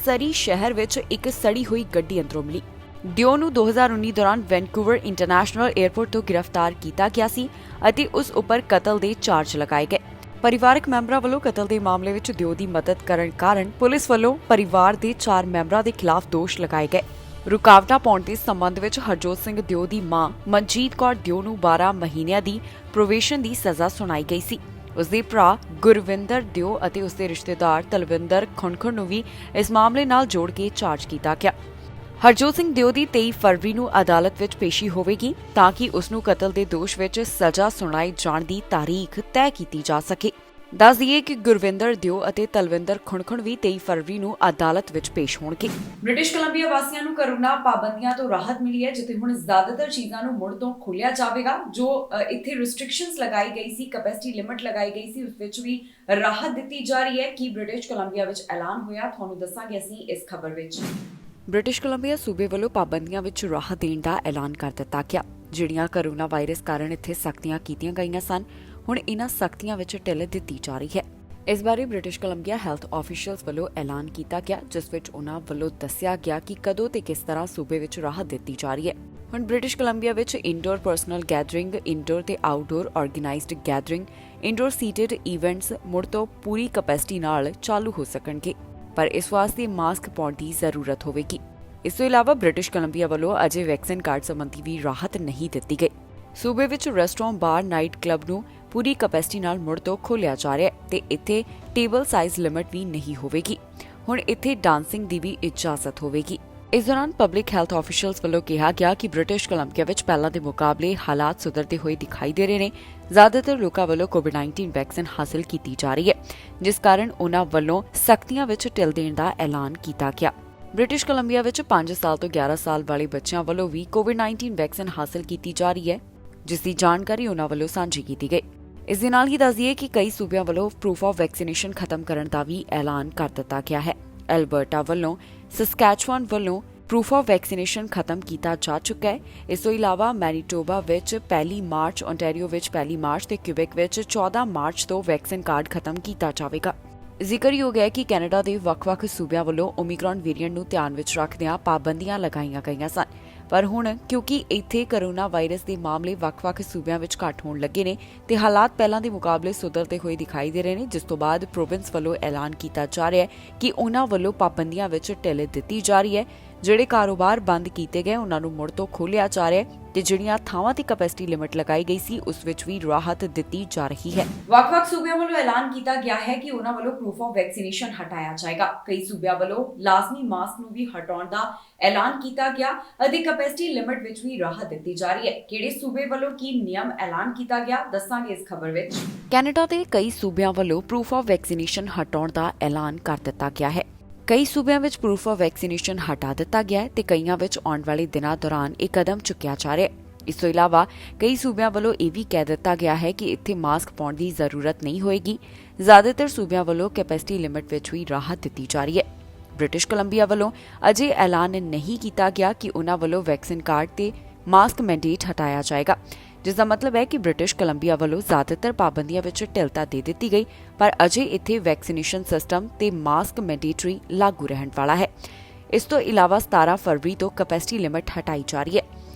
ਸਰੀ ਸ਼ਹਿਰ ਵਿੱਚ ਇੱਕ ਸੜੀ ਹੋਈ ਗੱਡੀ ਅੰਦਰੋਂ ਮਿਲੀ। ਦਿਓ ਨੂੰ 2019 ਦੌਰਾਨ ਵੈਨਕੂਵਰ ਇੰਟਰਨੈਸ਼ਨਲ 에ਅਰਪੋਰਟ ਤੋਂ ਗ੍ਰਿਫਤਾਰ ਕੀਤਾ ਗਿਆ ਸੀ ਅਤੇ ਉਸ ਉੱਪਰ ਕਤਲ ਦੇ ਚਾਰਜ ਲਗਾਏ ਗਏ। ਪਰਿਵਾਰਕ ਮੈਂਬਰਾਂ ਵੱਲੋਂ ਕਤਲ ਦੇ ਮਾਮਲੇ ਵਿੱਚ ਦਿਓ ਦੀ ਮਦਦ ਕਰਨ ਕਾਰਨ ਪੁਲਿਸ ਵੱਲੋਂ ਪਰਿਵਾਰ ਦੇ 4 ਮੈਂਬਰਾਂ ਦੇ ਖਿਲਾਫ ਦੋਸ਼ ਲਗਾਏ ਗਏ। ਰੁਕਾਵਟਾਂ ਪਾਉਣ ਦੇ ਸੰਬੰਧ ਵਿੱਚ ਹਰਜੋਤ ਸਿੰਘ ਦਿਓ ਦੀ ਮਾਂ ਮਨਜੀਤ ਕੌਰ ਦਿਓ ਨੂੰ 12 ਮਹੀਨਿਆਂ ਦੀ ਪ੍ਰੋਬੇਸ਼ਨ ਦੀ ਸਜ਼ਾ ਸੁਣਾਈ ਗਈ ਸੀ। ਉਸ ਦੇ ਭਰਾ ਗੁਰਵਿੰਦਰ ਦਿਓ ਅਤੇ ਉਸ ਦੇ ਰਿਸ਼ਤੇਦਾਰ ਤਲਵਿੰਦਰ ਖੁਣਖੁਣ ਨੂੰ ਵੀ ਇਸ ਮਾਮਲੇ ਨਾਲ ਜੋੜ ਕੇ ਚਾਰਜ ਕੀਤਾ ਗਿਆ। ਹਰਜੋਤ ਸਿੰਘ ਦਿਓ ਦੀ 23 ਫਰਵਰੀ ਨੂੰ ਅਦਾਲਤ ਵਿੱਚ ਪੇਸ਼ੀ ਹੋਵੇਗੀ ਤਾਂ ਕਿ ਉਸ ਨੂੰ ਕਤਲ ਦੇ ਦੋਸ਼ ਵਿੱਚ ਸਜ਼ਾ ਸੁਣਾਏ ਜਾਣ ਦੀ ਤਾਰੀਖ ਤੈਅ ਕੀਤੀ ਜਾ ਸਕੇ। ਦੱਸ ਦਈਏ ਕਿ ਗੁਰਵਿੰਦਰ ਦਿਓ ਅਤੇ ਤਲਵਿੰਦਰ ਖੁਣਖੁਣ ਵੀ 23 ਫਰਵਰੀ ਨੂੰ ਅਦਾਲਤ ਵਿੱਚ ਪੇਸ਼ ਹੋਣਗੇ। ਬ੍ਰਿਟਿਸ਼ ਕੋਲੰਬੀਆ ਵਾਸੀਆਂ ਨੂੰ ਕਰੋਨਾ ਪਾਬੰਦੀਆਂ ਤੋਂ ਰਾਹਤ ਮਿਲੀ ਹੈ, ਜਿੱਥੇ ਹੁਣ ਜ਼ਿਆਦਾਤਰ ਚੀਜ਼ਾਂ ਨੂੰ ਮੁੜ ਤੋਂ ਖੋਲ੍ਹਿਆ ਜਾਵੇਗਾ। ਜੋ ਇੱਥੇ ਰਿਸਟ੍ਰਿਕਸ਼ਨਸ ਲਗਾਈ ਗਈ ਸੀ, ਕੈਪੈਸਿਟੀ ਲਿਮਿਟ ਲਗਾਈ ਗਈ ਸੀ, ਉਸ ਵਿੱਚ ਵੀ ਰਾਹਤ ਦਿੱਤੀ ਜਾ ਰਹੀ ਹੈ। ਕਿ ਬ੍ਰਿਟਿਸ਼ ਕੋਲੰਬੀਆ ਵਿੱਚ ਐਲਾਨ ਹੋਇਆ, ਤੁਹਾਨੂੰ ਦੱਸਾਂਗੇ ਅਸੀਂ ਇਸ ਖਬਰ ਵਿੱਚ। ਬ੍ਰਿਟਿਸ਼ ਕੋਲੰਬੀਆ ਸੂਬੇ ਵੱਲੋਂ ਪਾਬੰਦੀਆਂ ਵਿੱਚ ਰਾਹਤ ਦੇਣ ਦਾ ਐਲਾਨ ਕਰ ਦਿੱਤਾ ਗਿਆ। ਜਿਹੜੀਆਂ ਕਰੋਨਾ ਵਾਇਰਸ ਕਾਰਨ ਇੱਥੇ ਸਖਤੀਆਂ ਕੀਤੀਆਂ ਗਈਆਂ ਸਨ, ਹੁਣ ਇਹਨਾਂ ਸਖਤੀਆਂ ਵਿੱਚ ਢਿੱਲ ਦਿੱਤੀ ਜਾ ਰਹੀ ਹੈ। ਇਸ ਬਾਰੇ ਬ੍ਰਿਟਿਸ਼ ਕੋਲੰਬੀਆ ਹੈਲਥ ਆਫੀਸ਼ੀਅਲਸ ਵੱਲੋਂ ਐਲਾਨ ਕੀਤਾ ਗਿਆ, ਜਿਸ ਵਿੱਚ ਉਹਨਾਂ ਵੱਲੋਂ ਦੱਸਿਆ ਗਿਆ ਕਿ ਕਦੋਂ ਤੇ ਕਿਸ ਤਰ੍ਹਾਂ ਸੂਬੇ ਵਿੱਚ ਰਾਹਤ ਦਿੱਤੀ ਜਾ ਰਹੀ ਹੈ। ਹੁਣ ਬ੍ਰਿਟਿਸ਼ ਕੋਲੰਬੀਆ ਵਿੱਚ ਇੰਡੋਰ ਪਰਸਨਲ ਗੈਦਰਿੰਗ, ਇੰਡੋਰ ਤੇ outdoor organised gathering, indoor seated events ਮੁੜ ਤੋਂ ਪੂਰੀ ਕੈਪੈਸਿਟੀ ਨਾਲ ਚਾਲੂ ਹੋ ਸਕਣਗੇ, ਪਰ ਇਸ ਵਾਸਤੇ ਮਾਸਕ ਪਾਉਣ ਦੀ ਜ਼ਰੂਰਤ ਹੋਵੇਗੀ। ਇਸ ਤੋਂ ਇਲਾਵਾ ਬ੍ਰਿਟਿਸ਼ ਕੋਲੰਬੀਆ ਵੱਲੋਂ ਅਜੇ ਵੈਕਸੀਨ ਕਾਰਡ ਸੰਬੰਧੀ ਵੀ ਰਾਹਤ ਨਹੀਂ ਦਿੱਤੀ ਗਈ। ਸੂਬੇ ਵਿੱਚ ਰੈਸਟੋਰੈਂਟ, ਬਾਰ, ਨਾਈਟ ਕਲੱਬ ਨੂੰ ਪੂਰੀ ਕੈਪੈਸਿਟੀ ਨਾਲ ਮੁੜ ਤੋਂ ਖੋਲ੍ਹਿਆ ਜਾ ਰਿਹਾ ਹੈ ਤੇ ਇੱਥੇ ਟੇਬਲ ਸਾਈਜ਼ ਲਿਮਿਟ ਵੀ ਨਹੀਂ ਹੋਵੇਗੀ। ਹੁਣ ਇੱਥੇ ਡਾਂਸਿੰਗ ਦੀ ਵੀ ਇਜਾਜ਼ਤ ਹੋਵੇਗੀ। ਇਸ ਦੌਰਾਨ ਪਬਲਿਕ ਹੈਲਥ ਆਫੀਸ਼ੀਅਲਸ ਵੱਲੋਂ ਕਿਹਾ ਗਿਆ ਕਿ ਬ੍ਰਿਟਿਸ਼ ਕੋਲੰਬੀਆ ਵਿੱਚ ਪਹਿਲਾਂ ਦੇ ਮੁਕਾਬਲੇ ਹਾਲਾਤ ਸੁਧਰਦੇ ਹੋਏ ਦਿਖਾਈ ਦੇ ਰਹੇ ਨੇ। ਜ਼ਿਆਦਾਤਰ ਲੋਕਾਂ ਵੱਲੋਂ ਕੋਵਿਡ-19 ਵੈਕਸੀਨ ਹਾਸਲ ਕੀਤੀ ਜਾ ਰਹੀ ਹੈ, ਜਿਸ ਕਾਰਨ ਉਨ੍ਹਾਂ ਵੱਲੋਂ ਸਖਤੀਆਂ ਵਿੱਚ ਢਿੱਲ ਦੇਣ ਦਾ ਐਲਾਨ ਕੀਤਾ ਗਿਆ। ਬ੍ਰਿਟਿਸ਼ ਕੋਲੰਬੀਆ ਵਿੱਚ 5 ਸਾਲ ਤੋਂ 11 ਸਾਲ ਵਾਲੇ ਬੱਚਿਆਂ ਵੱਲੋਂ ਵੀ ਕੋਵਿਡ-19 ਵੈਕਸੀਨ ਹਾਸਲ ਕੀਤੀ ਜਾ ਰਹੀ ਹੈ, ਜਿਸ ਦੀ ਜਾਣਕਾਰੀ ਉਨ੍ਹਾਂ ਵੱਲੋਂ ਸਾਂਝੀ ਕੀਤੀ ਗਈ। ਇਸ ਦੇ ਨਾਲ ਹੀ ਦੱਸ ਦਈਏ ਕਿ ਕਈ ਸੂਬਿਆਂ ਵੱਲੋਂ ਪ੍ਰੂਫ ਆਫ ਵੈਕਸੀਨੇਸ਼ਨ ਖਤਮ ਕਰਨ ਦਾ ਵੀ ਐਲਾਨ ਕਰ ਦਿੱਤਾ ਗਿਆ ਹੈ। ਐਲਬਰਟਾ ਵੱਲੋਂ, ਸਸਕੈਚੁਆਨ ਵੱਲੋਂ ਪ੍ਰੂਫ ਆਫ ਵੈਕਸੀਨੇਸ਼ਨ ਖਤਮ ਕੀਤਾ ਜਾ ਚੁੱਕਾ ਹੈ। ਇਸ ਤੋਂ ਇਲਾਵਾ ਮੈਨੀਟੋਬਾ ਵਿੱਚ 1 ਮਾਰਚ, ਓਨਟਾਰੀਓ ਵਿੱਚ 1 ਮਾਰਚ ਤੇ ਕਿਊਬੈਕ ਵਿੱਚ 14 ਮਾਰਚ ਤੋਂ ਵੈਕਸੀਨ ਕਾਰਡ ਖਤਮ ਕੀਤਾ ਜਾਵੇਗਾ। ਜ਼ਿਕਰਯੋਗ ਹੈ ਕਿ ਕੈਨੇਡਾ ਦੇ ਵੱਖ-ਵੱਖ ਸੂਬਿਆਂ ਵੱਲੋਂ ਓਮਿਕਰੌਨ ਵੇਰੀਐਂਟ ਨੂੰ ਧਿਆਨ ਵਿੱਚ ਰੱਖਦਿਆਂ ਪਾਬੰਦੀਆਂ ਲਗਾਈਆਂ ਗਈਆਂ ਸਨ, ਪਰ ਹੁਣ ਕਿਉਂਕਿ ਇੱਥੇ ਕਰੋਨਾ ਵਾਇਰਸ ਦੇ ਮਾਮਲੇ ਵੱਖ-ਵੱਖ ਸੂਬਿਆਂ ਵਿੱਚ ਘੱਟ ਹੋਣ ਲੱਗੇ ਨੇ ਤੇ ਹਾਲਾਤ ਪਹਿਲਾਂ ਦੇ ਮੁਕਾਬਲੇ ਸੁਧਰਦੇ ਹੋਏ ਦਿਖਾਈ ਦੇ ਰਹੇ ਨੇ, ਜਿਸ ਤੋਂ ਬਾਅਦ ਪ੍ਰੋਵਿੰਸ ਵੱਲੋਂ ਐਲਾਨ ਕੀਤਾ ਜਾ ਰਿਹਾ ਹੈ ਕਿ ਉਹਨਾਂ ਵੱਲੋਂ ਪਾਬੰਦੀਆਂ ਵਿੱਚ ਢਿੱਲ ਦਿੱਤੀ ਜਾ ਰਹੀ ਹੈ। ਜਿਹੜੇ ਕਾਰੋਬਾਰ ਬੰਦ ਕੀਤੇ ਗਏ ਉਹਨਾਂ ਨੂੰ ਮੁੜ ਤੋਂ ਖੋਲ੍ਹਿਆ ਜਾ ਰਿਹਾ ਹੈ ਤੇ ਜਿਹੜੀਆਂ ਥਾਵਾਂ ਤੇ ਕੈਪੈਸਿਟੀ ਲਿਮਿਟ ਲਗਾਈ ਗਈ ਸੀ, ਉਸ ਵਿੱਚ ਵੀ ਰਾਹਤ ਦਿੱਤੀ ਜਾ ਰਹੀ ਹੈ। ਵੱਖ-ਵੱਖ ਸੂਬਿਆਂ ਵੱਲੋਂ ਐਲਾਨ ਕੀਤਾ ਗਿਆ ਹੈ ਕਿ ਉਹਨਾਂ ਵੱਲੋਂ ਪ੍ਰੂਫ ਆਫ ਵੈਕਸੀਨੇਸ਼ਨ ਹਟਾਇਆ ਜਾਏਗਾ। ਕਈ ਸੂਬਿਆਂ ਵੱਲੋਂ ਲਾਜ਼ਮੀ ਮਾਸਕ ਨੂੰ ਵੀ ਹਟਾਉਣ ਦਾ ਐਲਾਨ ਕੀਤਾ ਗਿਆ ਅਤੇ ਕੈਪੈਸਿਟੀ ਲਿਮਿਟ ਵਿੱਚ ਵੀ ਰਾਹਤ ਦਿੱਤੀ ਜਾ ਰਹੀ ਹੈ। ਕਿਹੜੇ ਸੂਬੇ ਵੱਲੋਂ ਕੀ ਨਿਯਮ ਐਲਾਨ ਕੀਤਾ ਗਿਆ, ਦੱਸਾਂਗੇ ਇਸ ਖਬਰ ਵਿੱਚ। ਕੈਨੇਡਾ ਦੇ ਕਈ ਸੂਬਿਆਂ ਵੱਲੋਂ ਪ੍ਰੂਫ ਆਫ ਵੈਕਸੀਨੇਸ਼ਨ ਹਟਾਉਣ ਦਾ ਐਲਾਨ ਕਰ ਦਿੱਤਾ ਗਿਆ ਹੈ। ਕਈ ਸੂਬਿਆਂ ਵਿੱਚ ਪ੍ਰੂਫ ਆਫ ਵੈਕਸੀਨੇਸ਼ਨ ਹਟਾ ਦਿੱਤਾ ਗਿਆ ਹੈ ਤੇ ਕਈਆਂ ਵਿੱਚ ਆਉਣ ਵਾਲੇ ਦਿਨਾਂ ਦੌਰਾਨ ਇਹ ਕਦਮ ਚੁੱਕਿਆ ਜਾ ਰਿਹਾ ਹੈ। ਇਸ ਤੋਂ ਇਲਾਵਾ ਕਈ ਸੂਬਿਆਂ ਵੱਲੋਂ ਇਹ ਵੀ ਕਹਿ ਦਿੱਤਾ ਗਿਆ ਹੈ ਕਿ ਇੱਥੇ ਮਾਸਕ ਪਾਉਣ ਦੀ ਜ਼ਰੂਰਤ ਨਹੀਂ ਹੋਏਗੀ। ਜ਼ਿਆਦਾਤਰ ਸੂਬਿਆਂ ਵੱਲੋਂ ਕੈਪੈਸਿਟੀ ਲਿਮਿਟ ਵਿੱਚ ਵੀ ਰਾਹਤ ਦਿੱਤੀ ਜਾ ਰਹੀ ਹੈ। ਬ੍ਰਿਟਿਸ਼ ਕੋਲੰਬੀਆ ਵੱਲੋਂ ਅਜੇ ਐਲਾਨ ਨਹੀਂ ਕੀਤਾ ਗਿਆ ਕਿ ਉਨ੍ਹਾਂ ਵੱਲੋਂ ਵੈਕਸੀਨ ਕਾਰਡ ਤੇ ਮਾਸਕ ਮੈਂਡੇਟ ਹਟਾਇਆ ਜਾਏਗਾ, ਜਿਸ ਦਾ ਮਤਲਬ ਹੈ ਕਿ ਬ੍ਰਿਟਿਸ਼ ਕੋਲੰਬੀਆ ਵੱਲੋਂ ਜ਼ਿਆਦਾਤਰ ਪਾਬੰਦੀਆਂ ਵਿੱਚ ਢਿੱਲਤਾ ਦੇ ਦਿੱਤੀ ਗਈ, ਪਰ ਅਜੇ ਇੱਥੇ ਵੈਕਸੀਨੇਸ਼ਨ ਸਿਸਟਮ ਤੇ ਮਾਸਕ ਮੈਂਡੇਟਰੀ ਲਾਗੂ ਰਹਿਣ ਵਾਲਾ ਹੈ। ਇਸ ਤੋਂ ਇਲਾਵਾ 17 ਫਰਵਰੀ ਤੋਂ ਕੈਪੈਸਿਟੀ ਲਿਮਿਟ ਹਟਾਈ ਜਾ ਰਹੀ ਹੈ।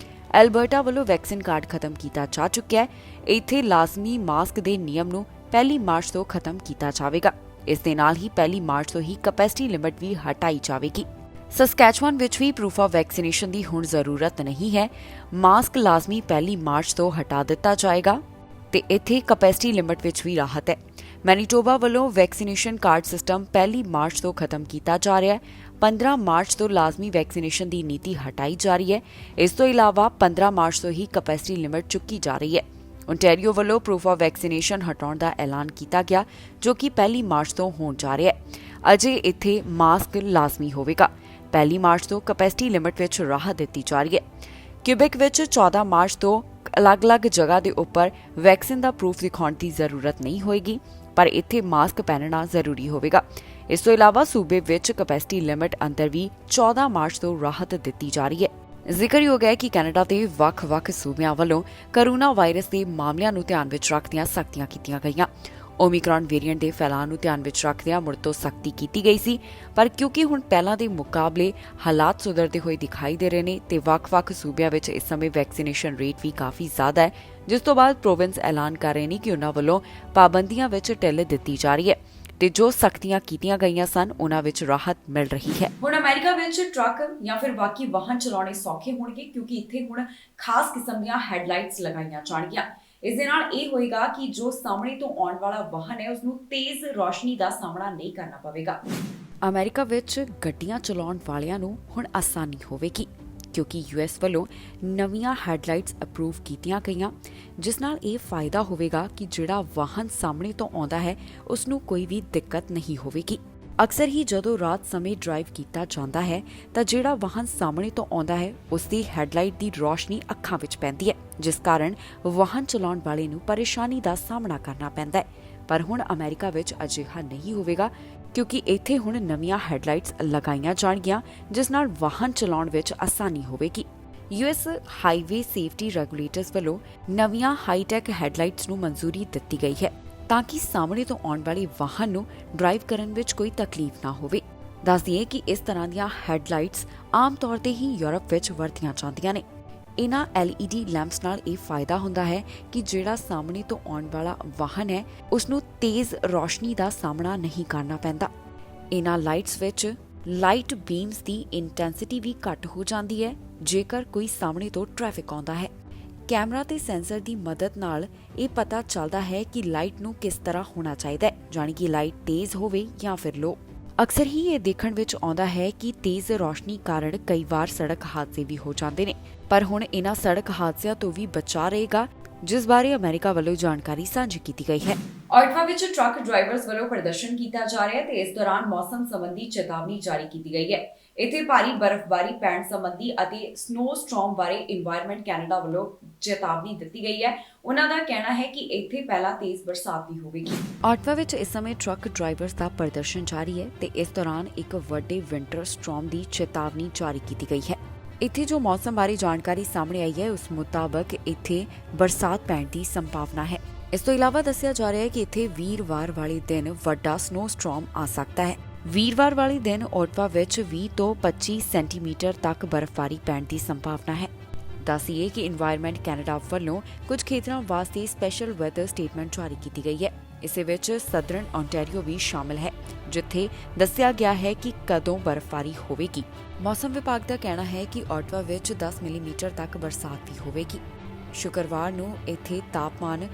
ਐਲਬਰਟਾ ਵੱਲੋਂ ਵੈਕਸੀਨ ਕਾਰਡ ਖਤਮ ਕੀਤਾ ਜਾ ਚੁੱਕਿਆ ਹੈ। ਇੱਥੇ ਲਾਜ਼ਮੀ ਮਾਸਕ ਦੇ ਨਿਯਮ ਨੂੰ 1 ਮਾਰਚ ਤੋਂ ਖਤਮ ਕੀਤਾ ਜਾਵੇਗਾ। ਇਸ ਦੇ ਨਾਲ ਹੀ 1 ਮਾਰਚ ਤੋਂ ਹੀ ਕੈਪੈਸਿਟੀ ਲਿਮਿਟ ਵੀ ਹਟਾਈ ਜਾਵੇਗੀ। ਸਸਕੈਚੁਆਨ ਵਿੱਚ ਵੀ ਪ੍ਰੂਫ ਆਫ ਵੈਕਸੀਨੇਸ਼ਨ ਦੀ ਹੁਣ ਜ਼ਰੂਰਤ ਨਹੀਂ ਹੈ। ਮਾਸਕ ਲਾਜ਼ਮੀ 1 ਮਾਰਚ ਤੋਂ ਹਟਾ ਦਿੱਤਾ ਜਾਏਗਾ ਤੇ ਇੱਥੇ ਕੈਪੈਸਿਟੀ ਲਿਮਿਟ ਵਿੱਚ ਵੀ ਰਾਹਤ ਹੈ। ਮੈਨੀਟੋਬਾ ਵੱਲੋਂ ਵੈਕਸੀਨੇਸ਼ਨ ਕਾਰਡ ਸਿਸਟਮ 1 ਮਾਰਚ ਤੋਂ ਖਤਮ ਕੀਤਾ ਜਾ ਰਿਹਾ ਹੈ। 15 ਮਾਰਚ ਤੋਂ ਲਾਜ਼ਮੀ ਵੈਕਸੀਨੇਸ਼ਨ ਦੀ ਨੀਤੀ ਹਟਾਈ ਜਾ ਰਹੀ ਹੈ। ਇਸ ਤੋਂ ਇਲਾਵਾ 15 ਮਾਰਚ ਤੋਂ ਹੀ ਕੈਪੈਸਿਟੀ ਲਿਮਿਟ ਚੁੱਕੀ ਜਾ ਰਹੀ ਹੈ। ਓਨਟਾਰੀਓ ਵੱਲੋਂ ਪ੍ਰੂਫ ਆਫ ਵੈਕਸੀਨੇਸ਼ਨ ਹਟਾਉਣ ਦਾ ਐਲਾਨ ਕੀਤਾ ਗਿਆ, ਜੋ ਕਿ 1 ਮਾਰਚ ਤੋਂ ਹੋਣ ਜਾ ਰਿਹਾ ਹੈ। ਅਜੇ ਇੱਥੇ ਮਾਸਕ ਲਾਜ਼ਮੀ ਹੋਵੇਗਾ। 1 ਮਾਰਚ ਤੋਂ ਕੈਪੈਸਿਟੀ ਲਿਮਿਟ ਵਿੱਚ ਰਾਹਤ ਦਿੱਤੀ ਜਾ ਰਹੀ ਹੈ। ਕਿਊਬੈਕ ਵਿੱਚ 14 ਮਾਰਚ ਤੋਂ ਅਲੱਗ-ਅਲੱਗ ਜਗ੍ਹਾ ਦੇ ਉੱਪਰ ਵੈਕਸੀਨ ਦਾ ਪ੍ਰੂਫ ਦਿਖਾਉਣ ਦੀ ਜ਼ਰੂਰਤ ਨਹੀਂ ਹੋਏਗੀ, ਪਰ ਇੱਥੇ ਮਾਸਕ ਪਹਿਨਣਾ ਜ਼ਰੂਰੀ ਹੋਵੇਗਾ। ਇਸ ਤੋਂ ਇਲਾਵਾ ਸੂਬੇ ਵਿੱਚ ਕੈਪੈਸਿਟੀ ਲਿਮਿਟ ਅੰਦਰ ਵੀ 14 ਮਾਰਚ ਤੋਂ ਰਾਹਤ ਦਿੱਤੀ ਜਾ ਰਹੀ ਹੈ। ਜ਼ਿਕਰਯੋਗ ਹੈ ਕਿ ਕੈਨੇਡਾ ਦੇ ਵੱਖ-ਵੱਖ ਸੂਬਿਆਂ ਵੱਲੋਂ ਕਰੋਨਾ ਵਾਇਰਸ ਦੇ ਮਾਮਲਿਆਂ ਨੂੰ ਧਿਆਨ ਵਿੱਚ ਰੱਖਦਿਆਂ ਸਖਤੀਆਂ ਕੀਤੀਆਂ ਗਈਆਂ। ਓਮਿਕਰੌਨ ਵੇਰੀਐਂਟ ਦੇ ਫੈਲਾਅ ਨੂੰ ਧਿਆਨ ਵਿੱਚ ਰੱਖਦਿਆਂ ਮੁੜ ਤੋਂ ਸਖਤੀ ਕੀਤੀ ਗਈ ਸੀ, ਪਰ ਕਿਉਂਕਿ ਹੁਣ ਪਹਿਲਾਂ ਦੇ ਮੁਕਾਬਲੇ ਹਾਲਾਤ ਸੁਧਰਦੇ ਹੋਏ ਦਿਖਾਈ ਦੇ ਰਹੇ ਨੇ ਤੇ ਵੱਖ-ਵੱਖ ਸੂਬਿਆਂ ਵਿੱਚ ਇਸ ਸਮੇਂ ਵੈਕਸੀਨੇਸ਼ਨ ਰੇਟ ਵੀ ਕਾਫੀ ਜ਼ਿਆਦਾ ਹੈ, ਜਿਸ ਤੋਂ ਬਾਅਦ ਪ੍ਰੋਵਿੰਸ ਐਲਾਨ ਕਰ ਰਹੇ ਨੇ ਕਿ ਉਨ੍ਹਾਂ ਵੱਲੋਂ ਪਾਬੰਦੀਆਂ ਵਿੱਚ ਢਿੱਲ ਦਿੱਤੀ ਜਾ ਰਹੀ ਹੈ ਤੇ ਜੋ ਸਖਤੀਆਂ ਕੀਤੀਆਂ ਗਈਆਂ ਸਨ ਉਹਨਾਂ ਵਿੱਚ ਰਾਹਤ ਮਿਲ ਰਹੀ ਹੈ। ਹੁਣ ਅਮਰੀਕਾ ਵਿੱਚ ਟਰੱਕ ਜਾਂ ਫਿਰ ਬਾਕੀ ਵਾਹਨ ਚਲਾਉਣੇ ਸੌਖੇ ਹੋਣਗੇ, ਕਿਉਂਕਿ ਇੱਥੇ ਹੁਣ ਖਾਸ ਕਿਸਮ ਦੀਆਂ ਹੈਡਲਾਈਟਸ ਲਗਾਈਆਂ ਜਾਣਗੀਆਂ। ਇਸ ਦੇ ਨਾਲ ਇਹ ਹੋਏਗਾ ਕਿ ਜੋ ਸਾਹਮਣੇ ਤੋਂ ਆਉਣ ਵਾਲਾ ਵਾਹਨ ਹੈ ਉਸ ਨੂੰ ਤੇਜ਼ ਰੋਸ਼ਨੀ ਦਾ ਸਾਹਮਣਾ ਨਹੀਂ ਕਰਨਾ ਪਵੇਗਾ। ਅਮਰੀਕਾ ਵਿੱਚ ਗੱਡੀਆਂ ਚਲਾਉਣ ਵਾਲਿਆਂ ਨੂੰ ਹੁਣ ਆਸਾਨੀ ਹੋਵੇਗੀ। ਕਿਉਂਕਿ US ਵੱਲੋਂ ਨਵੀਆਂ ਹੈਡਲਾਈਟਸ ਅਪਰੂਵ ਕੀਤੀਆਂ ਗਈਆਂ, ਜਿਸ ਨਾਲ ਇਹ ਫਾਇਦਾ ਹੋਵੇਗਾ ਕਿ ਜਿਹੜਾ ਵਾਹਨ ਸਾਹਮਣੇ ਤੋਂ ਆਉਂਦਾ ਹੈ ਉਸ ਨੂੰ ਕੋਈ ਵੀ ਦਿੱਕਤ ਨਹੀਂ ਹੋਵੇਗੀ। ਅਕਸਰ ਹੀ ਜਦੋਂ ਰਾਤ ਸਮੇਂ ਡਰਾਈਵ ਕੀਤਾ ਜਾਂਦਾ ਹੈ ਤਾਂ ਜਿਹੜਾ ਵਾਹਨ ਸਾਹਮਣੇ ਤੋਂ ਆਉਂਦਾ ਹੈ ਉਸ ਦੀ ਹੈਡਲਾਈਟ ਦੀ ਰੋਸ਼ਨੀ ਅੱਖਾਂ ਵਿੱਚ ਪੈਂਦੀ ਹੈ, ਜਿਸ ਕਾਰਨ ਵਾਹਨ ਚਲਾਉਣ ਵਾਲੇ ਨੂੰ ਪਰੇਸ਼ਾਨੀ ਦਾ ਸਾਹਮਣਾ ਕਰਨਾ ਪੈਂਦਾ ਹੈ। ਪਰ ਹੁਣ ਅਮਰੀਕਾ ਵਿੱਚ ਅਜਿਹਾ ਨਹੀਂ ਹੋਵੇਗਾ, ਕਿਉਂਕਿ ਇੱਥੇ ਹੁਣ ਨਵੀਆਂ ਹੈਡਲਾਈਟਸ ਲਗਾਈਆਂ ਜਾਣਗੀਆਂ, ਜਿਸ ਨਾਲ ਵਾਹਨ ਚਲਾਉਣ ਵਿੱਚ ਆਸਾਨੀ ਹੋਵੇਗੀ। US ਹਾਈਵੇ ਸੇਫਟੀ ਰੈਗੂਲੇਟਰਸ ਵੱਲੋਂ ਨਵੀਆਂ ਹਾਈਟੈਕ ਹੈਡਲਾਈਟਸ ਨੂੰ ਮਨਜ਼ੂਰੀ ਦਿੱਤੀ ਗਈ ਹੈ ਤਾਂ ਕਿ ਸਾਹਮਣੇ ਤੋਂ ਆਉਣ ਵਾਲੇ ਵਾਹਨ ਨੂੰ ਡਰਾਈਵ ਕਰਨ ਵਿੱਚ ਕੋਈ ਤਕਲੀਫ ਨਾ ਹੋਵੇ। ਦੱਸ ਦਈਏ ਕਿ ਇਸ ਤਰ੍ਹਾਂ ਦੀਆਂ ਹੈਡਲਾਈਟਸ ਆਮ ਤੌਰ ਤੇ ਹੀ ਯੂਰਪ ਵਿੱਚ ਵਰਤੀਆਂ ਜਾਂਦੀਆਂ ਨੇ। ਇਹਨਾਂ LED ਲੈਂਪਸ ਨਾਲ ਇਹ ਫਾਇਦਾ ਹੁੰਦਾ ਹੈ ਕਿ ਜਿਹੜਾ ਸਾਹਮਣੇ ਤੋਂ ਆਉਣ ਵਾਲਾ ਵਾਹਨ ਹੈ ਉਸ ਨੂੰ ਤੇਜ਼ ਰੋਸ਼ਨੀ ਦਾ ਸਾਹਮਣਾ ਨਹੀਂ ਕਰਨਾ ਪੈਂਦਾ। ਇਹਨਾਂ ਲਾਈਟਸ ਵਿੱਚ ਲਾਈਟ ਬੀਮਸ ਦੀ ਇੰਟੈਂਸਿਟੀ ਵੀ ਘੱਟ ਹੋ ਜਾਂਦੀ ਹੈ ਜੇਕਰ ਕੋਈ ਸਾਹਮਣੇ ਤੋਂ ਟ੍ਰੈਫਿਕ ਆਉਂਦਾ ਹੈ। ਕੈਮਰਾ ਤੇ ਸੈਂਸਰ ਦੀ ਮਦਦ ਨਾਲ ਇਹ ਪਤਾ ਚੱਲਦਾ ਹੈ ਕਿ ਲਾਈਟ ਨੂੰ ਕਿਸ ਤਰ੍ਹਾਂ ਹੋਣਾ ਚਾਹੀਦਾ ਹੈ, ਜਾਣੀ ਕਿ ਲਾਈਟ ਤੇਜ਼ ਹੋਵੇ ਜਾਂ ਫਿਰ ਲੋ। ਅਕਸਰ ਹੀ ਇਹ ਦੇਖਣ ਵਿੱਚ ਆਉਂਦਾ ਹੈ ਕਿ ਤੇਜ਼ ਰੋਸ਼ਨੀ ਕਾਰਨ ਕਈ ਵਾਰ ਸੜਕ ਹਾਦਸੇ ਵੀ ਹੋ ਜਾਂਦੇ ਨੇ, ਪਰ ਹੁਣ ਇਹਨਾਂ ਸੜਕ ਹਾਦਸਿਆਂ ਤੋਂ ਵੀ ਬਚਾ ਰਹੇਗਾ, ਜਿਸ ਬਾਰੇ ਅਮਰੀਕਾ ਵੱਲੋਂ ਜਾਣਕਾਰੀ ਸਾਂਝੀ ਕੀਤੀ ਗਈ ਹੈ। ਆਟਵਾ ਵਿੱਚ ਟਰੱਕ ਡਰਾਈਵਰਸ ਵੱਲੋਂ ਪ੍ਰਦਰਸ਼ਨ ਕੀਤਾ ਜਾ ਰਿਹਾ ਹੈ ਤੇ ਇਸ ਦੌਰਾਨ ਮੌਸਮ ਸੰਬੰਧੀ ਚੇਤਾਵਨੀ ਜਾਰੀ ਕੀਤੀ ਗਈ ਹੈ। ਇੱਥੇ ਭਾਰੀ ਬਰਫ਼ਬਾਰੀ ਪੈਣ ਸੰਬੰਧੀ ਅਤੇ ਸਨੋ ਸਟਾਰਮ ਬਾਰੇ এনवायरमेंट ਕੈਨੇਡਾ ਵੱਲੋਂ ਚੇਤਾਵਨੀ ਦਿੱਤੀ ਗਈ ਹੈ। ਉਹਨਾਂ ਦਾ ਕਹਿਣਾ ਹੈ ਕਿ ਇੱਥੇ ਪਹਿਲਾਂ ਤੇਜ਼ ਬਰਸਾਤ ਵੀ ਹੋਵੇਗੀ। ਆਟਵਾ ਵਿੱਚ ਇਸ ਸਮੇਂ ਟਰੱਕ ਡਰਾਈਵਰਸ ਦਾ ਪ੍ਰਦਰਸ਼ਨ ਜਾਰੀ ਹੈ ਤੇ ਇਸ ਦੌਰਾਨ ਇੱਕ ਵੱਡੇ ਵਿੰਟਰ ਸਟਾਰਮ ਦੀ ਚੇਤਾਵਨੀ ਜਾਰੀ ਕੀਤੀ ਗਈ ਹੈ। ਇੱਥੇ ਜੋ ਮੌਸਮ ਬਾਰੇ ਜਾਣਕਾਰੀ ਸਾਹਮਣੇ ਆਈ ਹੈ ਉਸ ਮੁਤਾਬਕ ਇੱਥੇ ਬਰਸਾਤ ਪੈਣ ਦੀ ਸੰਭਾਵਨਾ ਹੈ। ਇਸ ਤੋਂ ਇਲਾਵਾ ਦੱਸਿਆ ਜਾ ਰਿਹਾ ਹੈ ਕਿ ਇੱਥੇ ਵੀਰਵਾਰ ਵਾਲੇ ਦਿਨ ਵੱਡਾ ਸਨੋ ਸਟਾਰਮ ਆ ਸਕਦਾ ਹੈ। ਵੀਰਵਾਰ ਵਾਲੇ ਦਿਨ ਆਟਵਾ ਵਿੱਚ 20 ਤੋਂ 25 ਸੈਂਟੀਮੀਟਰ ਤੱਕ ਬਰਫ਼ਬਾਰੀ ਪੈਣ ਦੀ ਸੰਭਾਵਨਾ ਹੈ। ਦੱਸੀਏ ਕਿ এনवायरमेंट ਕੈਨੇਡਾ ਵੱਲੋਂ ਕੁਝ ਖੇਤਰਾਂ ਵਾਸਤੇ ਸਪੈਸ਼ਲ ਵੈਦਰ ਸਟੇਟਮੈਂਟ ਜਾਰੀ ਕੀਤੀ ਗਈ ਹੈ। ਇਸੇ ਵਿੱਚ ਸਦਰਨ ontario ਵੀ ਸ਼ਾਮਲ ਹੈ, ਜਿੱਥੇ ਦੱਸਿਆ ਗਿਆ ਹੈ ਕਿ ਕਦੋਂ ਬਰਫ਼ਬਾਰੀ ਹੋਵੇਗੀ। ਮੌਸਮ ਵਿਭਾਗ ਦਾ ਕਹਿਣਾ ਹੈ ਕਿ ਆਟਵਾ ਵਿੱਚ 10 ਮਿਲੀਮੀਟਰ ਤੱਕ ਬਰਸਾਤ ਵੀ ਹੋਵੇਗੀ। ਸ਼ੁੱਕਰਵਾਰ ਨੂੰ ਇੱਥੇ ਤਾਪਮਾਨ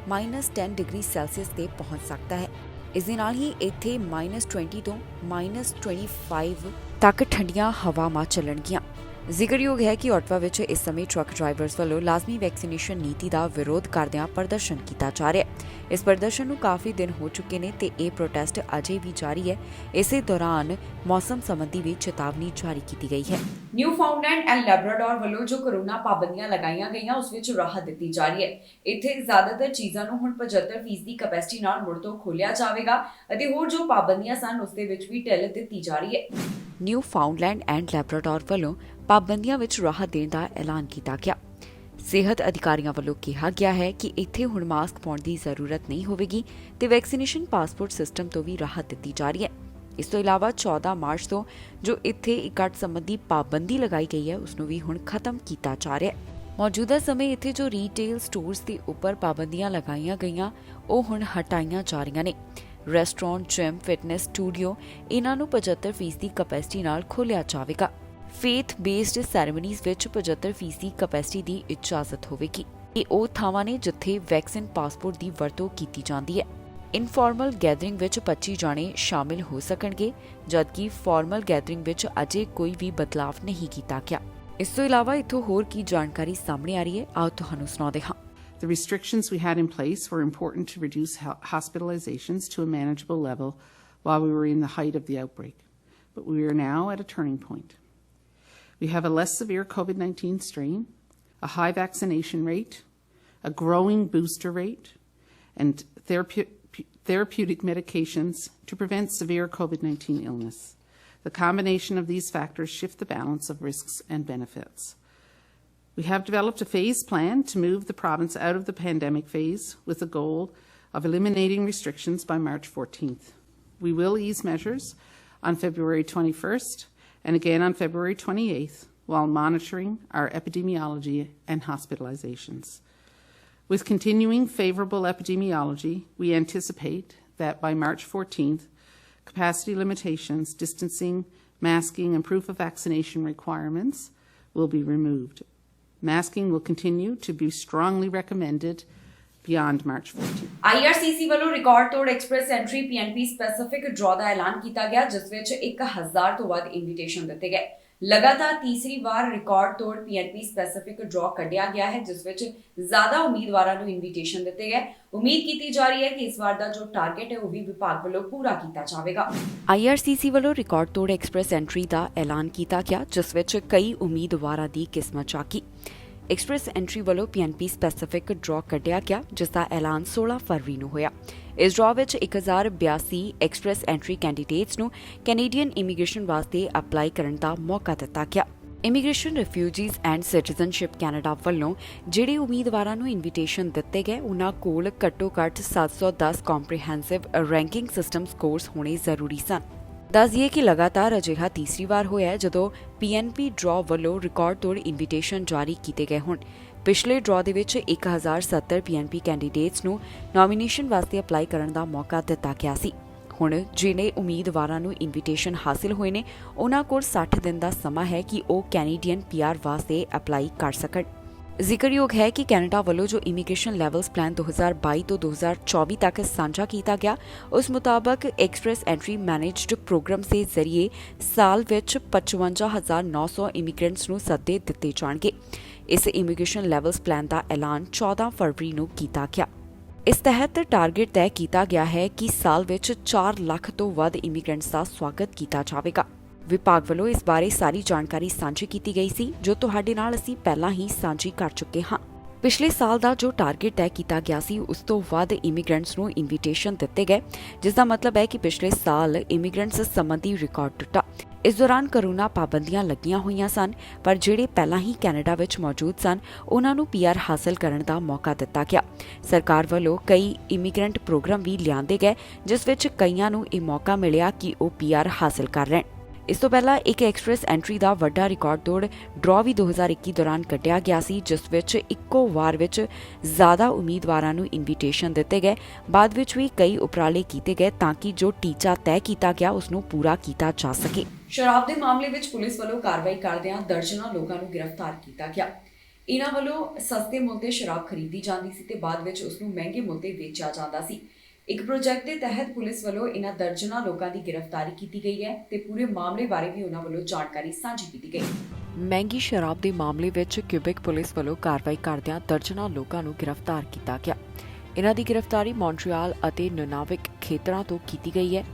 -10 ਡਿਗਰੀ ਸੈਲਸੀਅਸ ਤੇ ਪਹੁੰਚ ਸਕਦਾ ਹੈ। ਇਸ ਦੇ ਨਾਲ ਹੀ ਇੱਥੇ -20 ਤੋਂ -25 ਤੱਕ ਠੰਡੀਆਂ ਹਵਾਵਾਂ ਚੱਲਣਗੀਆਂ। ਜ਼ਿਕਰਯੋਗ ਹੈ ਕਿ ਆਟਵਾ ਵਿੱਚ ਇਸ ਸਮੇਂ ਟਰੱਕ ਡਰਾਈਵਰਸ ਵੱਲੋਂ ਲਾਜ਼ਮੀ ਵੈਕਸੀਨੇਸ਼ਨ ਨੀਤੀ ਦਾ ਵਿਰੋਧ ਕਰਦਿਆਂ ਪ੍ਰਦਰਸ਼ਨ ਕੀਤਾ ਜਾ ਰਿਹਾ ਹੈ। ਇਸ ਪ੍ਰਦਰਸ਼ਨ ਨੂੰ ਕਾਫੀ ਦਿਨ ਹੋ ਚੁੱਕੇ ਨੇ ਤੇ ਇਹ ਪ੍ਰੋਟੈਸਟ ਅਜੇ ਵੀ ਜਾਰੀ ਹੈ। ਇਸੇ ਦੌਰਾਨ ਮੌਸਮ ਸੰਬੰਧੀ ਵੀ ਚੇਤਾਵਨੀ ਜਾਰੀ ਕੀਤੀ ਗਈ ਹੈ। ਨਿਊਫਾਊਂਡਲੈਂਡ ਐਂਡ ਲੈਬਰਾਡੋਰ ਵੱਲੋਂ ਜੋ ਕੋਰੋਨਾ ਪਾਬੰਦੀਆਂ ਲਗਾਈਆਂ ਗਈਆਂ ਉਸ ਵਿੱਚ ਰਾਹਤ ਦਿੱਤੀ ਜਾ ਰਹੀ ਹੈ। ਇੱਥੇ ਜ਼ਿਆਦਾਤਰ ਚੀਜ਼ਾਂ ਨੂੰ ਹੁਣ 75% ਦੀ ਕੈਪੈਸਿਟੀ ਨਾਲ ਮੁੜ ਤੋਂ ਖੋਲ੍ਹਿਆ ਜਾਵੇਗਾ ਅਤੇ ਹੋਰ ਜੋ ਪਾਬੰਦੀਆਂ ਸਨ ਉਸ ਦੇ ਵਿੱਚ ਵੀ ਢਿੱਲ ਦਿੱਤੀ ਜਾ ਰਹੀ ਹੈ। ਨਿਊਫਾਊਂਡਲੈਂਡ ਐਂਡ ਲੈਬਰਾਡੋਰ ਵੱਲੋਂ ਪਾਬੰਦੀਆਂ ਵਿੱਚ ਰਾਹਤ ਦੇਣ ਦਾ ਐਲਾਨ ਕੀਤਾ ਗਿਆ। ਸਿਹਤ ਅਧਿਕਾਰੀਆਂ ਵੱਲੋਂ ਕਿਹਾ ਗਿਆ ਹੈ ਕਿ ਇੱਥੇ ਹੁਣ ਮਾਸਕ ਪਾਉਣ ਦੀ ਜ਼ਰੂਰਤ ਨਹੀਂ ਹੋਵੇਗੀ ਤੇ ਵੈਕਸੀਨੇਸ਼ਨ ਪਾਸਪੋਰਟ ਸਿਸਟਮ ਤੋਂ ਵੀ ਰਾਹਤ ਦਿੱਤੀ ਜਾ ਰਹੀ ਹੈ। ਇਸ ਤੋਂ ਇਲਾਵਾ 14 ਮਾਰਚ ਤੋਂ ਜੋ ਇੱਥੇ ਇਕੱਠ ਸੰਬੰਧੀ ਪਾਬੰਦੀ ਲਗਾਈ ਗਈ ਹੈ ਉਸ ਨੂੰ ਵੀ ਹੁਣ ਖਤਮ ਕੀਤਾ ਜਾ ਰਿਹਾ ਹੈ। ਮੌਜੂਦਾ ਸਮੇਂ ਇੱਥੇ ਜੋ ਰੀਟੇਲ ਸਟੋਰਸ ਦੇ ਉੱਪਰ ਪਾਬੰਦੀਆਂ ਲਗਾਈਆਂ ਗਈਆਂ ਉਹ ਹੁਣ ਹਟਾਈਆਂ ਜਾ ਰਹੀਆਂ ਨੇ। ਰੈਸਟੋਰੈਂਟ, ਜਿਮ, ਫਿਟਨੈਸ ਸਟੂਡੀਓ ਇਹਨਾਂ ਨੂੰ 75% ਦੀ ਕੈਪੈਸਿਟੀ ਨਾਲ ਖੋਲ੍ਹਿਆ ਜਾਵੇਗਾ। ਫੇਥ ਬੇਸਡ ਸੈਰੇਮਨੀਜ਼ ਵਿੱਚ 75% ਦੀ ਕੈਪੈਸਿਟੀ ਦੀ ਇਜਾਜ਼ਤ ਹੋਵੇਗੀ। ਇਹ ਉਹ ਥਾਵਾਂ ਨੇ ਜਿੱਥੇ ਵੈਕਸੀਨ ਪਾਸਪੋਰਟ ਦੀ ਵਰਤੋਂ ਕੀਤੀ ਜਾਂਦੀ ਹੈ। ਇਨਫਾਰਮਲ ਗੈਦਰਿੰਗ ਵਿੱਚ 25 ਜਾਣੇ ਸ਼ਾਮਿਲ ਹੋ ਸਕਣਗੇ, ਜਦਕਿ ਫਾਰਮਲ ਗੈਦਰਿੰਗ ਵਿੱਚ ਅਜੇ ਕੋਈ ਵੀ ਬਦਲਾਵ ਨਹੀਂ ਕੀਤਾ ਗਿਆ। ਇਸ ਤੋਂ ਇਲਾਵਾ ਇੱਥੋਂ ਹੋਰ ਕੀ ਜਾਣਕਾਰੀ ਸਾਹਮਣੇ ਆ ਰਹੀ ਹੈ, ਆਓ ਤੁਹਾਨੂੰ ਸੁਣਾਉਂਦੇ ਹਾਂ। The restrictions we had in place were important to reduce hospitalizations to a manageable level while we were in the height of the outbreak. But we are now at a turning point. We have a less severe COVID-19 strain, a high vaccination rate, a growing booster rate, and therapeutic medications to prevent severe COVID-19 illness. The combination of these factors shift the balance of risks and benefits. We have developed a phased plan to move the province out of the pandemic phase with the goal of eliminating restrictions by March 14th. We will ease measures on February 21st and again on February 28th while monitoring our epidemiology and hospitalizations. With continuing favourable epidemiology, we anticipate that by March 14th, capacity limitations, distancing, masking and proof of vaccination requirements will be removed. Masking will continue to be strongly recommended beyond March 14th. IRCC ਵੱਲੋਂ ਰਿਕਾਰਡ ਤੋੜ ਐਕਸਪ੍ਰੈਸ ਐਂਟਰੀ PNP ਸਪੈਸੀਫਿਕ ਡਰਾ ਦਾ ਐਲਾਨ ਕੀਤਾ ਗਿਆ, ਜਿਸ ਵਿੱਚ 1000 ਤੋਂ ਵੱਧ ਇਨਵੀਟੇਸ਼ਨ ਦਿੱਤੇ ਗਏ। ਲਗਾਤਾਰ ਤੀਸਰੀ ਵਾਰ ਰਿਕਾਰਡ ਤੋੜ ਪੀਐਨਪੀ ਸਪੈਸੀਫਿਕ ਡਰਾਅ ਕੱਢਿਆ ਗਿਆ ਹੈ, ਜਿਸ ਵਿੱਚ ਜ਼ਿਆਦਾ ਉਮੀਦਵਾਰਾਂ ਨੂੰ ਇਨਵੀਟੇਸ਼ਨ ਦਿੱਤੇ ਗਏ। ਉਮੀਦ ਕੀਤੀ ਜਾ ਰਹੀ ਹੈ ਕਿ ਇਸ ਵਾਰ ਦਾ ਜੋ ਟਾਰਗੇਟ ਹੈ ਉਹ ਵੀ ਵਿਭਾਗ ਵੱਲੋਂ ਪੂਰਾ ਕੀਤਾ ਜਾਵੇਗਾ। IRCC ਵੱਲੋਂ ਰਿਕਾਰਡ ਤੋੜ ਐਕਸਪ੍ਰੈਸ ਐਂਟਰੀ ਦਾ ਐਲਾਨ ਕੀਤਾ ਗਿਆ, ਜਿਸ ਵਿੱਚ ਕਈ ਉਮੀਦਵਾਰਾਂ ਦੀ ਕਿਸਮਤ ਝਾਕੀ। ਐਕਸਪ੍ਰੈਸ ਐਂਟਰੀ ਵੱਲੋਂ ਪੀਐਨਪੀ ਸਪੈਸੀਫਿਕ ਡਰਾਅ ਕੱਢਿਆ ਗਿਆ, ਜਿਸ ਦਾ ਐਲਾਨ 16 ਫਰਵਰੀ ਨੂੰ ਹੋਇਆ। ਇਸ ਡਰਾਅ ਵਿੱਚ 1082 ਐਕਸਪ੍ਰੈਸ ਐਂਟਰੀ ਕੈਂਡੀਡੇਟਸ ਨੂੰ ਕੈਨੇਡੀਅਨ ਇਮੀਗ੍ਰੇਸ਼ਨ ਵਾਸਤੇ ਅਪਲਾਈ ਕਰਨ ਦਾ ਮੌਕਾ ਦਿੱਤਾ ਗਿਆ। Immigration, refugees and citizenship Canada ਵੱਲੋਂ ਜਿਹੜੇ ਉਮੀਦਵਾਰਾਂ ਨੂੰ ਇਨਵੀਟੇਸ਼ਨ ਦਿੱਤੇ ਗਏ, ਉਨ੍ਹਾਂ ਕੋਲ ਘੱਟੋ-ਘੱਟ 710 ਕੰਪਰੀਹੈਂਸਿਵ ਰੈਂਕਿੰਗ ਸਿਸਟਮ ਸਕੋਰਸ ਹੋਣੇ ਜ਼ਰੂਰੀ ਸਨ। ਦੱਸ ਦਈਏ ਕਿ ਲਗਾਤਾਰ ਅਜਿਹਾ ਤੀਸਰੀ ਵਾਰ ਹੋਇਆ ਹੈ ਜਦੋਂ ਪੀਐਨਪੀ ਡਰਾਅ ਵੱਲੋਂ ਰਿਕਾਰਡ ਤੋੜ ਇਨਵੀਟੇਸ਼ਨ ਜਾਰੀ ਕੀਤੇ ਗਏ ਹੋਣ। ਪਿਛਲੇ ਡਰਾਅ ਦੇ ਵਿੱਚ 1070 ਪੀਐਨਪੀ ਕੈਂਡੀਡੇਟਸ ਨੂੰ ਨੋਮੀਨੇਸ਼ਨ ਵਾਸਤੇ ਅਪਲਾਈ ਕਰਨ ਦਾ ਮੌਕਾ ਦਿੱਤਾ ਗਿਆ ਸੀ। ਹੁਣ ਜਿਹੜੇ ਉਮੀਦਵਾਰਾਂ ਨੂੰ ਇਨਵੀਟੇਸ਼ਨ ਹਾਸਿਲ ਹੋਏ ਨੇ, ਉਹਨਾਂ ਕੋਲ 60 ਦਿਨ ਦਾ ਸਮਾਂ ਹੈ ਕਿ ਉਹ ਕੈਨੇਡੀਅਨ ਪੀਆਰ ਵਾਸਤੇ ਅਪਲਾਈ ਕਰ ਸਕਣ। ਜ਼ਿਕਰਯੋਗ ਹੈ ਕਿ ਕੈਨੇਡਾ ਵੱਲੋਂ ਜੋ ਇਮੀਗ੍ਰੇਸ਼ਨ ਲੈਵਲਸ ਪਲਾਨ 2022 ਤੋਂ 2024 ਤੱਕ ਸਾਂਝਾ ਕੀਤਾ ਗਿਆ, ਉਸ ਮੁਤਾਬਕ ਐਕਸਪ੍ਰੈਸ ਐਂਟਰੀ ਮੈਨੇਜਡ ਪ੍ਰੋਗਰਾਮ ਦੇ ਜ਼ਰੀਏ ਸਾਲ ਵਿੱਚ 55,900 ਇਮੀਗ੍ਰੈਂਟਸ ਨੂੰ ਸੱਦੇ ਦਿੱਤੇ ਜਾਣਗੇ। ਇਸ ਇਮੀਗ੍ਰੇਸ਼ਨ ਲੈਵਲਸ ਪਲਾਨ ਦਾ ਐਲਾਨ 14 ਫਰਵਰੀ ਨੂੰ ਕੀਤਾ ਗਿਆ। ਇਸ ਤਹਿਤ ਟਾਰਗੇਟ ਤੈਅ ਕੀਤਾ ਗਿਆ ਹੈ ਕਿ ਸਾਲ ਵਿੱਚ 4 ਲੱਖ ਤੋਂ ਵੱਧ ਇਮੀਗ੍ਰੈਂਟਸ ਦਾ ਸਵਾਗਤ ਕੀਤਾ ਜਾਵੇਗਾ। ਵਿਭਾਗ ਵੱਲੋਂ ਇਸ ਬਾਰੇ ਸਾਰੀ ਜਾਣਕਾਰੀ ਸਾਂਝੀ ਕੀਤੀ ਗਈ ਸੀ, ਜੋ ਤੁਹਾਡੇ ਨਾਲ ਅਸੀਂ ਪਹਿਲਾਂ ਹੀ ਸਾਂਝੀ ਕਰ ਚੁੱਕੇ ਹਾਂ। ਪਿਛਲੇ ਸਾਲ ਦਾ ਜੋ ਟਾਰਗੇਟ ਤੈਅ ਕੀਤਾ ਗਿਆ ਸੀ, ਉਸ ਤੋਂ ਵੱਧ ਇਮੀਗ੍ਰੈਂਟਸ ਨੂੰ ਇਨਵੀਟੇਸ਼ਨ ਦਿੱਤੇ ਗਏ, ਜਿਸ ਦਾ ਮਤਲਬ ਹੈ ਕਿ ਪਿਛਲੇ ਸਾਲ ਇਮੀਗ੍ਰੈਂਟਸ ਸੰਬੰਧੀ ਰਿਕਾਰਡ ਟੁੱਟਾ। ਇਸ ਦੌਰਾਨ ਕਰੋਨਾ ਪਾਬੰਦੀਆਂ ਲੱਗੀਆਂ ਹੋਈਆਂ ਸਨ, ਪਰ ਜਿਹੜੇ ਪਹਿਲਾਂ ਹੀ ਕੈਨੇਡਾ ਵਿੱਚ ਮੌਜੂਦ ਸਨ, ਉਹਨਾਂ ਨੂੰ ਪੀਆਰ ਹਾਸਲ ਕਰਨ ਦਾ ਮੌਕਾ ਦਿੱਤਾ ਗਿਆ। ਸਰਕਾਰ ਵੱਲੋਂ ਕਈ ਇਮੀਗ੍ਰੈਂਟ ਪ੍ਰੋਗਰਾਮ ਵੀ ਲਿਆਂਦੇ ਗਏ, ਜਿਸ ਵਿੱਚ ਕਈਆਂ ਨੂੰ ਇਹ ਮੌਕਾ ਮਿਲਿਆ ਕਿ ਉਹ ਪੀਆਰ ਹਾਸਲ ਕਰ ਲੈਣ। ਇਸ ਤੋਂ ਪਹਿਲਾਂ ਇੱਕ ਐਕਸਪ੍ਰੈਸ ਐਂਟਰੀ ਦਾ ਵੱਡਾ ਰਿਕਾਰਡ ਤੋੜ ਡਰਾਅ ਵੀ 2021 ਦੌਰਾਨ ਕੱਢਿਆ ਗਿਆ ਸੀ, ਜਿਸ ਵਿੱਚ ਇੱਕੋ ਵਾਰ ਵਿੱਚ ਜ਼ਿਆਦਾ ਉਮੀਦਵਾਰਾਂ ਨੂੰ ਇਨਵੀਟੇਸ਼ਨ ਦਿੱਤੇ ਗਏ। ਬਾਅਦ ਵਿੱਚ ਵੀ ਕਈ ਉਪਰਾਲੇ ਕੀਤੇ ਗਏ ਤਾਂ ਕਿ ਜੋ ਟੀਚਾ ਤੈਅ ਕੀਤਾ ਗਿਆ, ਉਸ ਨੂੰ ਪੂਰਾ ਕੀਤਾ ਜਾ ਸਕੇ। ਸ਼ਰਾਬ ਦੇ ਮਾਮਲੇ ਵਿੱਚ ਪੁਲਿਸ ਵੱਲੋਂ ਕਾਰਵਾਈ ਕਰਦਿਆਂ ਦਰਜਨਾਂ ਲੋਕਾਂ ਨੂੰ ਗ੍ਰਿਫਤਾਰ ਕੀਤਾ ਗਿਆ। ਇਹਨਾਂ ਵੱਲੋਂ ਸਸਤੇ ਮੁੱਲ ਤੇ ਸ਼ਰਾਬ ਖਰੀਦੀ ਜਾਂਦੀ ਸੀ ਤੇ ਬਾਅਦ ਵਿੱਚ ਉਸ ਨੂੰ ਮਹਿੰਗੇ ਮੁੱਲ ਤੇ ਵੇਚਿਆ ਜਾਂਦਾ ਸੀ। ਇੱਕ ਪ੍ਰੋਜੈਕਟ ਦੇ ਤਹਿਤ ਪੁਲਿਸ ਵੱਲੋਂ ਇਹਨਾਂ ਦਰਜਨਾਂ ਲੋਕਾਂ ਦੀ ਗ੍ਰਿਫਤਾਰੀ ਕੀਤੀ ਗਈ ਹੈ ਤੇ ਪੂਰੇ ਮਾਮਲੇ ਬਾਰੇ ਵੀ ਉਹਨਾਂ ਵੱਲੋਂ ਜਾਣਕਾਰੀ ਸਾਂਝੀ ਕੀਤੀ ਗਈ। ਮਹਿੰਗੀ ਸ਼ਰਾਬ ਦੇ ਮਾਮਲੇ ਵਿੱਚ ਕਿਊਬਿਕ ਪੁਲਿਸ ਵੱਲੋਂ ਕਾਰਵਾਈ ਕਰਦਿਆਂ ਦਰਜਨਾਂ ਲੋਕਾਂ ਨੂੰ ਗ੍ਰਿਫਤਾਰ ਕੀਤਾ ਗਿਆ। ਇਹਨਾਂ ਦੀ ਗ੍ਰਿਫਤਾਰੀ ਮੌਂਟਰੀਅਲ ਅਤੇ ਨੁਨਾਵਿਕ ਖੇਤਰਾਂ ਤੋਂ ਕੀਤੀ ਗਈ ਹੈ।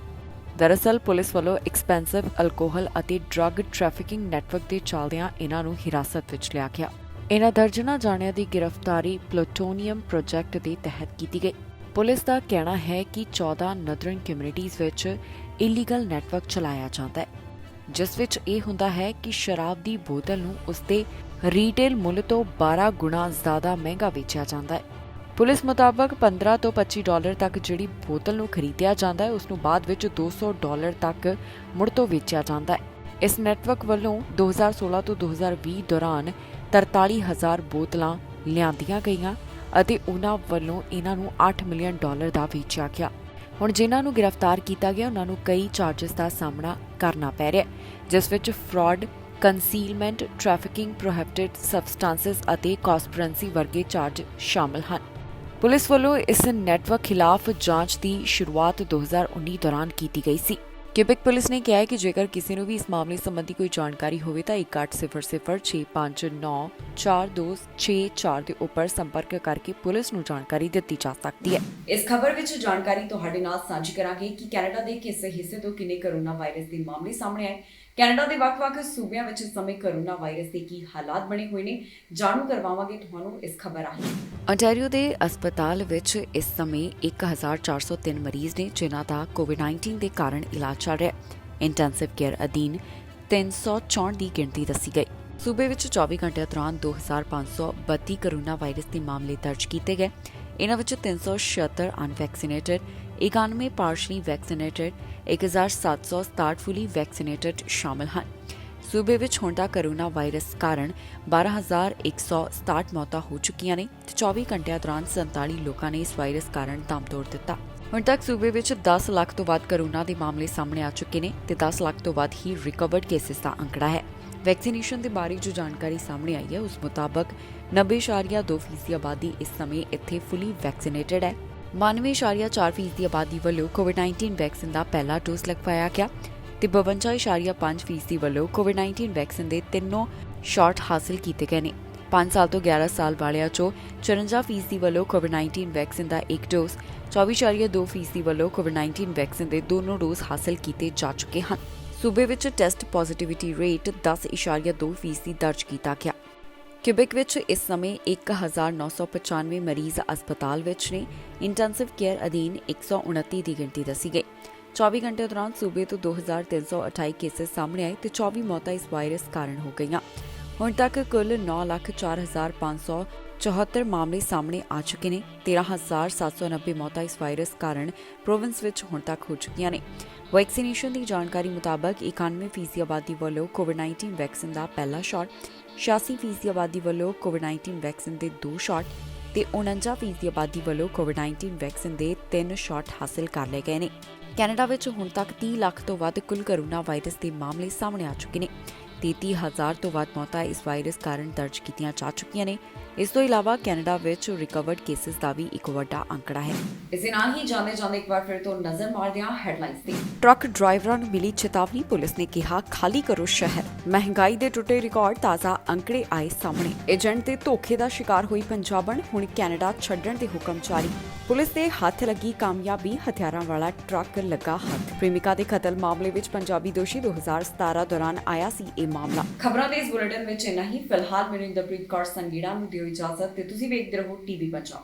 ਦਰਅਸਲ ਪੁਲਿਸ ਵੱਲੋਂ ਐਕਸਪੈਂਸਿਵ ਅਲਕੋਹਲ ਅਤੇ ਡਰੱਗ ਟ੍ਰੈਫਿਕਿੰਗ ਨੈਟਵਰਕ ਦੇ ਚੱਲਦਿਆਂ ਇਹਨਾਂ ਨੂੰ ਹਿਰਾਸਤ ਵਿੱਚ ਲਿਆ ਗਿਆ। ਇਹਨਾਂ ਦਰਜਨਾਂ ਜਾਣਿਆਂ ਦੀ ਗ੍ਰਿਫਤਾਰੀ ਪਲੂਟੋਨੀਅਮ ਪ੍ਰੋਜੈਕਟ ਦੇ ਤਹਿਤ ਕੀਤੀ ਗਈ। ਪੁਲਿਸ ਦਾ ਕਹਿਣਾ ਹੈ ਕਿ 14 ਨਦਰਨ ਕਮਿਊਨਿਟੀਜ਼ ਵਿੱਚ ਇਲੀਗਲ ਨੈਟਵਰਕ ਚਲਾਇਆ ਜਾਂਦਾ ਹੈ, ਜਿਸ ਵਿੱਚ ਇਹ ਹੁੰਦਾ ਹੈ ਕਿ ਸ਼ਰਾਬ ਦੀ ਬੋਤਲ ਨੂੰ ਉਸਦੇ ਰੀਟੇਲ ਮੁੱਲ ਤੋਂ 12 ਗੁਣਾ ਜ਼ਿਆਦਾ ਮਹਿੰਗਾ ਵੇਚਿਆ ਜਾਂਦਾ ਹੈ। ਪੁਲਿਸ ਮੁਤਾਬਕ $15 ਤੋਂ $25 ਤੱਕ ਜਿਹੜੀ ਬੋਤਲ ਨੂੰ ਖਰੀਦਿਆ ਜਾਂਦਾ ਹੈ, ਉਸ ਨੂੰ ਬਾਅਦ ਵਿੱਚ $200 ਤੱਕ ਮੁੜ ਤੋਂ ਵੇਚਿਆ ਜਾਂਦਾ ਹੈ। ਇਸ ਨੈਟਵਰਕ ਵੱਲੋਂ 2016 ਤੋਂ 2020 ਦੌਰਾਨ 43,000 ਬੋਤਲਾਂ ਲਿਆਂਦੀਆਂ ਗਈਆਂ ਅਤੇ ਉਹਨਾਂ ਵੱਲੋਂ ਇਹਨਾਂ ਨੂੰ $8 ਮਿਲੀਅਨ ਦਾ ਵੇਚਿਆ ਗਿਆ। ਹੁਣ ਜਿਨ੍ਹਾਂ ਨੂੰ ਗ੍ਰਿਫਤਾਰ ਕੀਤਾ ਗਿਆ, ਉਹਨਾਂ ਨੂੰ ਕਈ ਚਾਰਜਸ ਦਾ ਸਾਹਮਣਾ ਕਰਨਾ ਪੈ ਰਿਹਾ, ਜਿਸ ਵਿੱਚ ਫਰਾਡ, ਕੰਸੀਲਮੈਂਟ, ਟ੍ਰੈਫਿਕਿੰਗ, ਪ੍ਰੋਹਿਬਿਟਡ ਸਬਸਟੈਂਸਸ ਅਤੇ ਕਾਸਪਰੈਂਸੀ ਵਰਗੇ ਚਾਰਜ ਸ਼ਾਮਲ ਹਨ। ਪੁਲਿਸ ਵੱਲੋਂ ਇਸ ਨੈਟਵਰਕ ਖਿਲਾਫ ਜਾਂਚ ਦੀ ਸ਼ੁਰੂਆਤ 2019 ਦੌਰਾਨ ਕੀਤੀ ਗਈ ਸੀ। ਕਿਊਬਿਕ ਪੁਲਿਸ ਨੇ ਕਿਹਾ ਹੈ ਕਿ ਜੇਕਰ ਕਿਸੇ ਨੂੰ ਵੀ ਇਸ ਮਾਮਲੇ ਸੰਬੰਧੀ ਕੋਈ ਜਾਣਕਾਰੀ ਹੋਵੇ ਤਾਂ 1800-659-4264 ਦੇ ਉੱਪਰ ਸੰਪਰਕ ਕਰਕੇ ਪੁਲਿਸ ਨੂੰ ਜਾਣਕਾਰੀ ਦਿੱਤੀ ਜਾ ਸਕਦੀ ਹੈ। ਇਸ ਖਬਰ ਵਿੱਚ ਜਾਣਕਾਰੀ ਤੁਹਾਡੇ ਨਾਲ ਸਾਂਝੀ ਕਰਾਂਗੇ ਕਿ ਕੈਨੇਡਾ ਦੇ ਕਿਸ ਹਿੱਸੇ ਤੋਂ ਕਿੰਨੇ ਕੋਰੋਨਾ ਵਾਇਰਸ ਦੇ ਮਾਮਲੇ ਸਾਹਮਣੇ ਆਏ। ਕੈਨੇਡਾ ਦੇ ਵੱਖ-ਵੱਖ ਸੂਬਿਆਂ ਵਿੱਚ ਇਸ ਸਮੇਂ ਕੋਰੋਨਾ ਵਾਇਰਸ ਦੇ ਕੀ ਹਾਲਾਤ ਬਣੇ ਹੋਏ ਨੇ, ਜਾਣੂ ਕਰਵਾਵਾਂਗੇ ਤੁਹਾਨੂੰ ਇਸ ਖਬਰ ਰਾਹੀਂ। ontario ਦੇ ਹਸਪਤਾਲ ਵਿੱਚ ਇਸ ਸਮੇਂ 1403 ਮਰੀਜ਼ ਨੇ, ਜਿਨ੍ਹਾਂ ਦਾ ਕੋਵਿਡ-19 ਦੇ ਕਾਰਨ ਇਲਾਜ ਚੱਲ ਰਿਹਾ ਹੈ। ਇੰਟੈਂਸਿਵ ਕੇਅਰ ਅਧੀਨ 364 ਦੀ ਗਿਣਤੀ ਦੱਸੀ ਗਈ। ਸੂਬੇ ਵਿੱਚ 24 ਘੰਟਿਆਂ ਦੌਰਾਨ 2532 ਕੋਰੋਨਾ ਵਾਇਰਸ ਦੇ ਮਾਮਲੇ ਦਰਜ ਕੀਤੇ ਗਏ। ਇਹਨਾਂ ਵਿੱਚ 376 ਅਨਵੈਕਸੀਨੇਟਡ, 91 ਪਾਰਸ਼ਲੀ ਵੈਕਸੀਨੇਟਡ, 1767 ਫੁਲੀ ਵੈਕਸੀਨੇਟਡ ਸ਼ਾਮਲ ਹਨ। ਸੂਬੇ ਵਿੱਚ ਹੁਣ ਤੱਕ ਕੋਰੋਨਾ ਵਾਇਰਸ ਕਾਰਨ 12,167 ਮੌਤਾਂ ਹੋ ਚੁੱਕੀਆਂ ਨੇ ਤੇ 24 ਘੰਟਿਆਂ ਦੌਰਾਨ 47 ਲੋਕਾਂ ਨੇ ਇਸ ਵਾਇਰਸ ਕਾਰਨ ਦਮ ਤੋੜ ਦਿੱਤਾ। ਹੁਣ ਤੱਕ ਸੂਬੇ ਵਿੱਚ 10 ਲੱਖ ਤੋਂ ਵੱਧ ਕੋਰੋਨਾ ਦੇ ਮਾਮਲੇ ਸਾਹਮਣੇ ਆ ਚੁੱਕੇ ਨੇ ਤੇ 10 ਲੱਖ ਤੋਂ ਵੱਧ ਹੀ ਰਿਕਵਰਡ ਕੇਸਿਸ ਦਾ ਅੰਕੜਾ ਹੈ। ਵੈਕਸੀਨੇਸ਼ਨ ਦੇ ਬਾਰੇ ਜੋ ਜਾਣਕਾਰੀ ਸਾਹਮਣੇ ਆਈ ਹੈ, ਉਸ ਮੁਤਾਬਕ 90.2% ਆਬਾਦੀ ਇਸ ਸਮੇਂ ਇੱਥੇ ਫੁਲੀ ਵੈਕਸੀਨੇਟਡ ਹੈ। 92.4% ਆਬਾਦੀ ਵੱਲੋਂ ਕੋਵਿਡ-19 ਵੈਕਸੀਨ ਦਾ ਪਹਿਲਾ ਡੋਜ਼ ਲਗਵਾਇਆ ਗਿਆ ਤੇ 52.5% ਵੱਲੋਂ ਕੋਵਿਡ-19 ਵੈਕਸੀਨ ਦੇ ਤਿੰਨੋਂ ਸ਼ਾਟ ਹਾਸਲ ਕੀਤੇ ਗਏ ਨੇ। 5 ਸਾਲ ਤੋਂ 11 ਸਾਲ ਵਾਲਿਆਂ ਚੋਂ 54% ਵੱਲੋਂ ਕੋਵਿਡ-19 ਵੈਕਸੀਨ ਦਾ ਇੱਕ ਡੋਜ਼, 24.2% ਵੱਲੋਂ ਕੋਵਿਡ-19 ਵੈਕਸੀਨ ਦੇ ਦੋਨੋਂ ਡੋਜ਼ ਹਾਸਲ ਕੀਤੇ ਜਾ ਚੁੱਕੇ ਹਨ। ਸੂਬੇ ਵਿੱਚ ਟੈਸਟ ਪੋਜ਼ਿਟਿਵਿਟੀ ਰੇਟ 10.2% ਦਰਜ ਕੀਤਾ ਗਿਆ। ਕਿਊਬਿਕ ਵਿੱਚ ਇਸ ਸਮੇਂ 1995 ਮਰੀਜ਼ ਹਸਪਤਾਲ ਵਿੱਚ ਨੇ। ਇੰਟੈਂਸਿਵ ਕੇਅਰ ਅਧੀਨ 129 ਦੀ ਗਿਣਤੀ ਦੱਸੀ ਗਈ। 24 ਘੰਟੇ ਦੌਰਾਨ ਸੂਬੇ ਤੋਂ 2328 ਕੇਸਿਸ ਸਾਹਮਣੇ ਆਏ ਤੇ 24 ਮੌਤਾਂ ਇਸ ਵਾਇਰਸ ਕਾਰਨ ਹੋ ਗਈਆਂ। ਹੁਣ ਤੱਕ ਕੁੱਲ 9,04,574 ਮਾਮਲੇ ਸਾਹਮਣੇ ਆ ਚੁੱਕੇ ਨੇ। 13,790 ਮੌਤਾਂ ਇਸ ਵਾਇਰਸ ਕਾਰਨ ਪ੍ਰੋਵਿੰਸ ਵਿੱਚ ਹੁਣ ਤੱਕ ਹੋ ਚੁੱਕੀਆਂ ਨੇ। ਵੈਕਸੀਨੇਸ਼ਨ ਦੀ ਜਾਣਕਾਰੀ ਮੁਤਾਬਕ 91% ਆਬਾਦੀ ਵੱਲੋਂ ਕੋਵਿਡ-19 ਵੈਕਸੀਨ ਦਾ ਪਹਿਲਾ ਸ਼ਾਟ, 86% ਆਬਾਦੀ ਵੱਲੋਂ ਕੋਵਿਡ-19 ਵੈਕਸੀਨ ਦੇ 2 ਸ਼ਾਟ ਤੇ 49% ਆਬਾਦੀ ਵੱਲੋਂ ਕੋਵਿਡ-19 ਵੈਕਸੀਨ ਦੇ 3 ਸ਼ਾਟ ਹਾਸਲ ਕਰ ਲਏ ਗਏ ਨੇ। ਕੈਨੇਡਾ ਵਿੱਚ ਹੁਣ ਤੱਕ 30 ਲੱਖ ਤੋਂ ਵੱਧ ਕੁੱਲ ਕੋਰੋਨਾ ਵਾਇਰਸ ਦੇ ਮਾਮਲੇ ਸਾਹਮਣੇ ਆ ਚੁੱਕੇ ਨੇ। 33,000 ਤੋਂ ਵੱਧ ਮੌਤਾਂ ਇਸ ਵਾਇਰਸ ਕਾਰਨ ਦਰਜ ਕੀਤੀਆਂ ਜਾ ਚੁੱਕੀਆਂ ਨੇ। ਇਸ ਤੋਂ ਇਲਾਵਾ ਕੈਨੇਡਾ ਵਿੱਚ ਰਿਕਵਰਡ ਕੇਸਿਸ ਦਾ ਵੀ ਇੱਕ ਵੱਡਾ ਅੰਕੜਾ ਹੈ। ਇਸ ਦੇ ਨਾਲ ਹੀ ਜਾਂਦੇ ਇੱਕ ਵਾਰ ਫਿਰ ਤੋਂ ਨਜ਼ਰ ਮਾਰਦੇ ਹਾਂ ਹੈਡਲਾਈਨਸ ਤੇ। ਟਰੱਕ ਡਰਾਈਵਰਾਂ ਨੂੰ ਮਿਲੀ ਚੇਤਾਵਨੀ, ਪੁਲਿਸ ਨੇ ਕਿਹਾ ਖਾਲੀ ਕਰੋ ਸ਼ਹਿਰ। ਮਹਿੰਗਾਈ ਦੇ ਟੁੱਟੇ ਰਿਕਾਰਡ, ਤਾਜ਼ਾ ਅੰਕੜੇ ਆਏ ਸਾਹਮਣੇ। ਏਜੰਟ ਦੇ ਧੋਖੇ ਦਾ ਸ਼ਿਕਾਰ ਹੋਈ ਪੰਜਾਬਣ, ਹੁਣ ਕੈਨੇਡਾ ਛੱਡਣ ਦੇ ਹੁਕਮ ਜਾਰੀ। ਪੁਲਿਸ ਦੇ ਹੱਥ ਲੱਗੀ ਕਾਮਯਾਬੀ, ਹਥਿਆਰਾਂ ਵਾਲਾ ਟਰੱਕ ਲੱਗਾ ਹੱਥ। ਪ੍ਰੇਮਿਕਾ ਦੇ ਕਤਲ ਮਾਮਲੇ ਵਿੱਚ ਪੰਜਾਬੀ ਦੋਸ਼ੀ 2017 ਦੌਰਾਨ ਆਇਆ ਸੀ ਇਹ ਮਾਮਲਾ। ਖਬਰਾਂ ਦੇ ਇਸ ਬੁਲੇਟਿਨ ਵਿੱਚ ਇੰਨਾ ਹੀ। ਫਿਲਹਾਲ ਮੈਨੂੰ ਇੰਦਰਪ੍ਰੀਤ ਕੌਰ ਸੰਗੀੜਾ ਨੂੰ ਦਿਓ ਇਜਾਜ਼ਤ ਤੇ ਤੁਸੀਂ ਵੇਖਦੇ ਰਹੋ ਟੀਵੀ ਪੰਜਾਬ।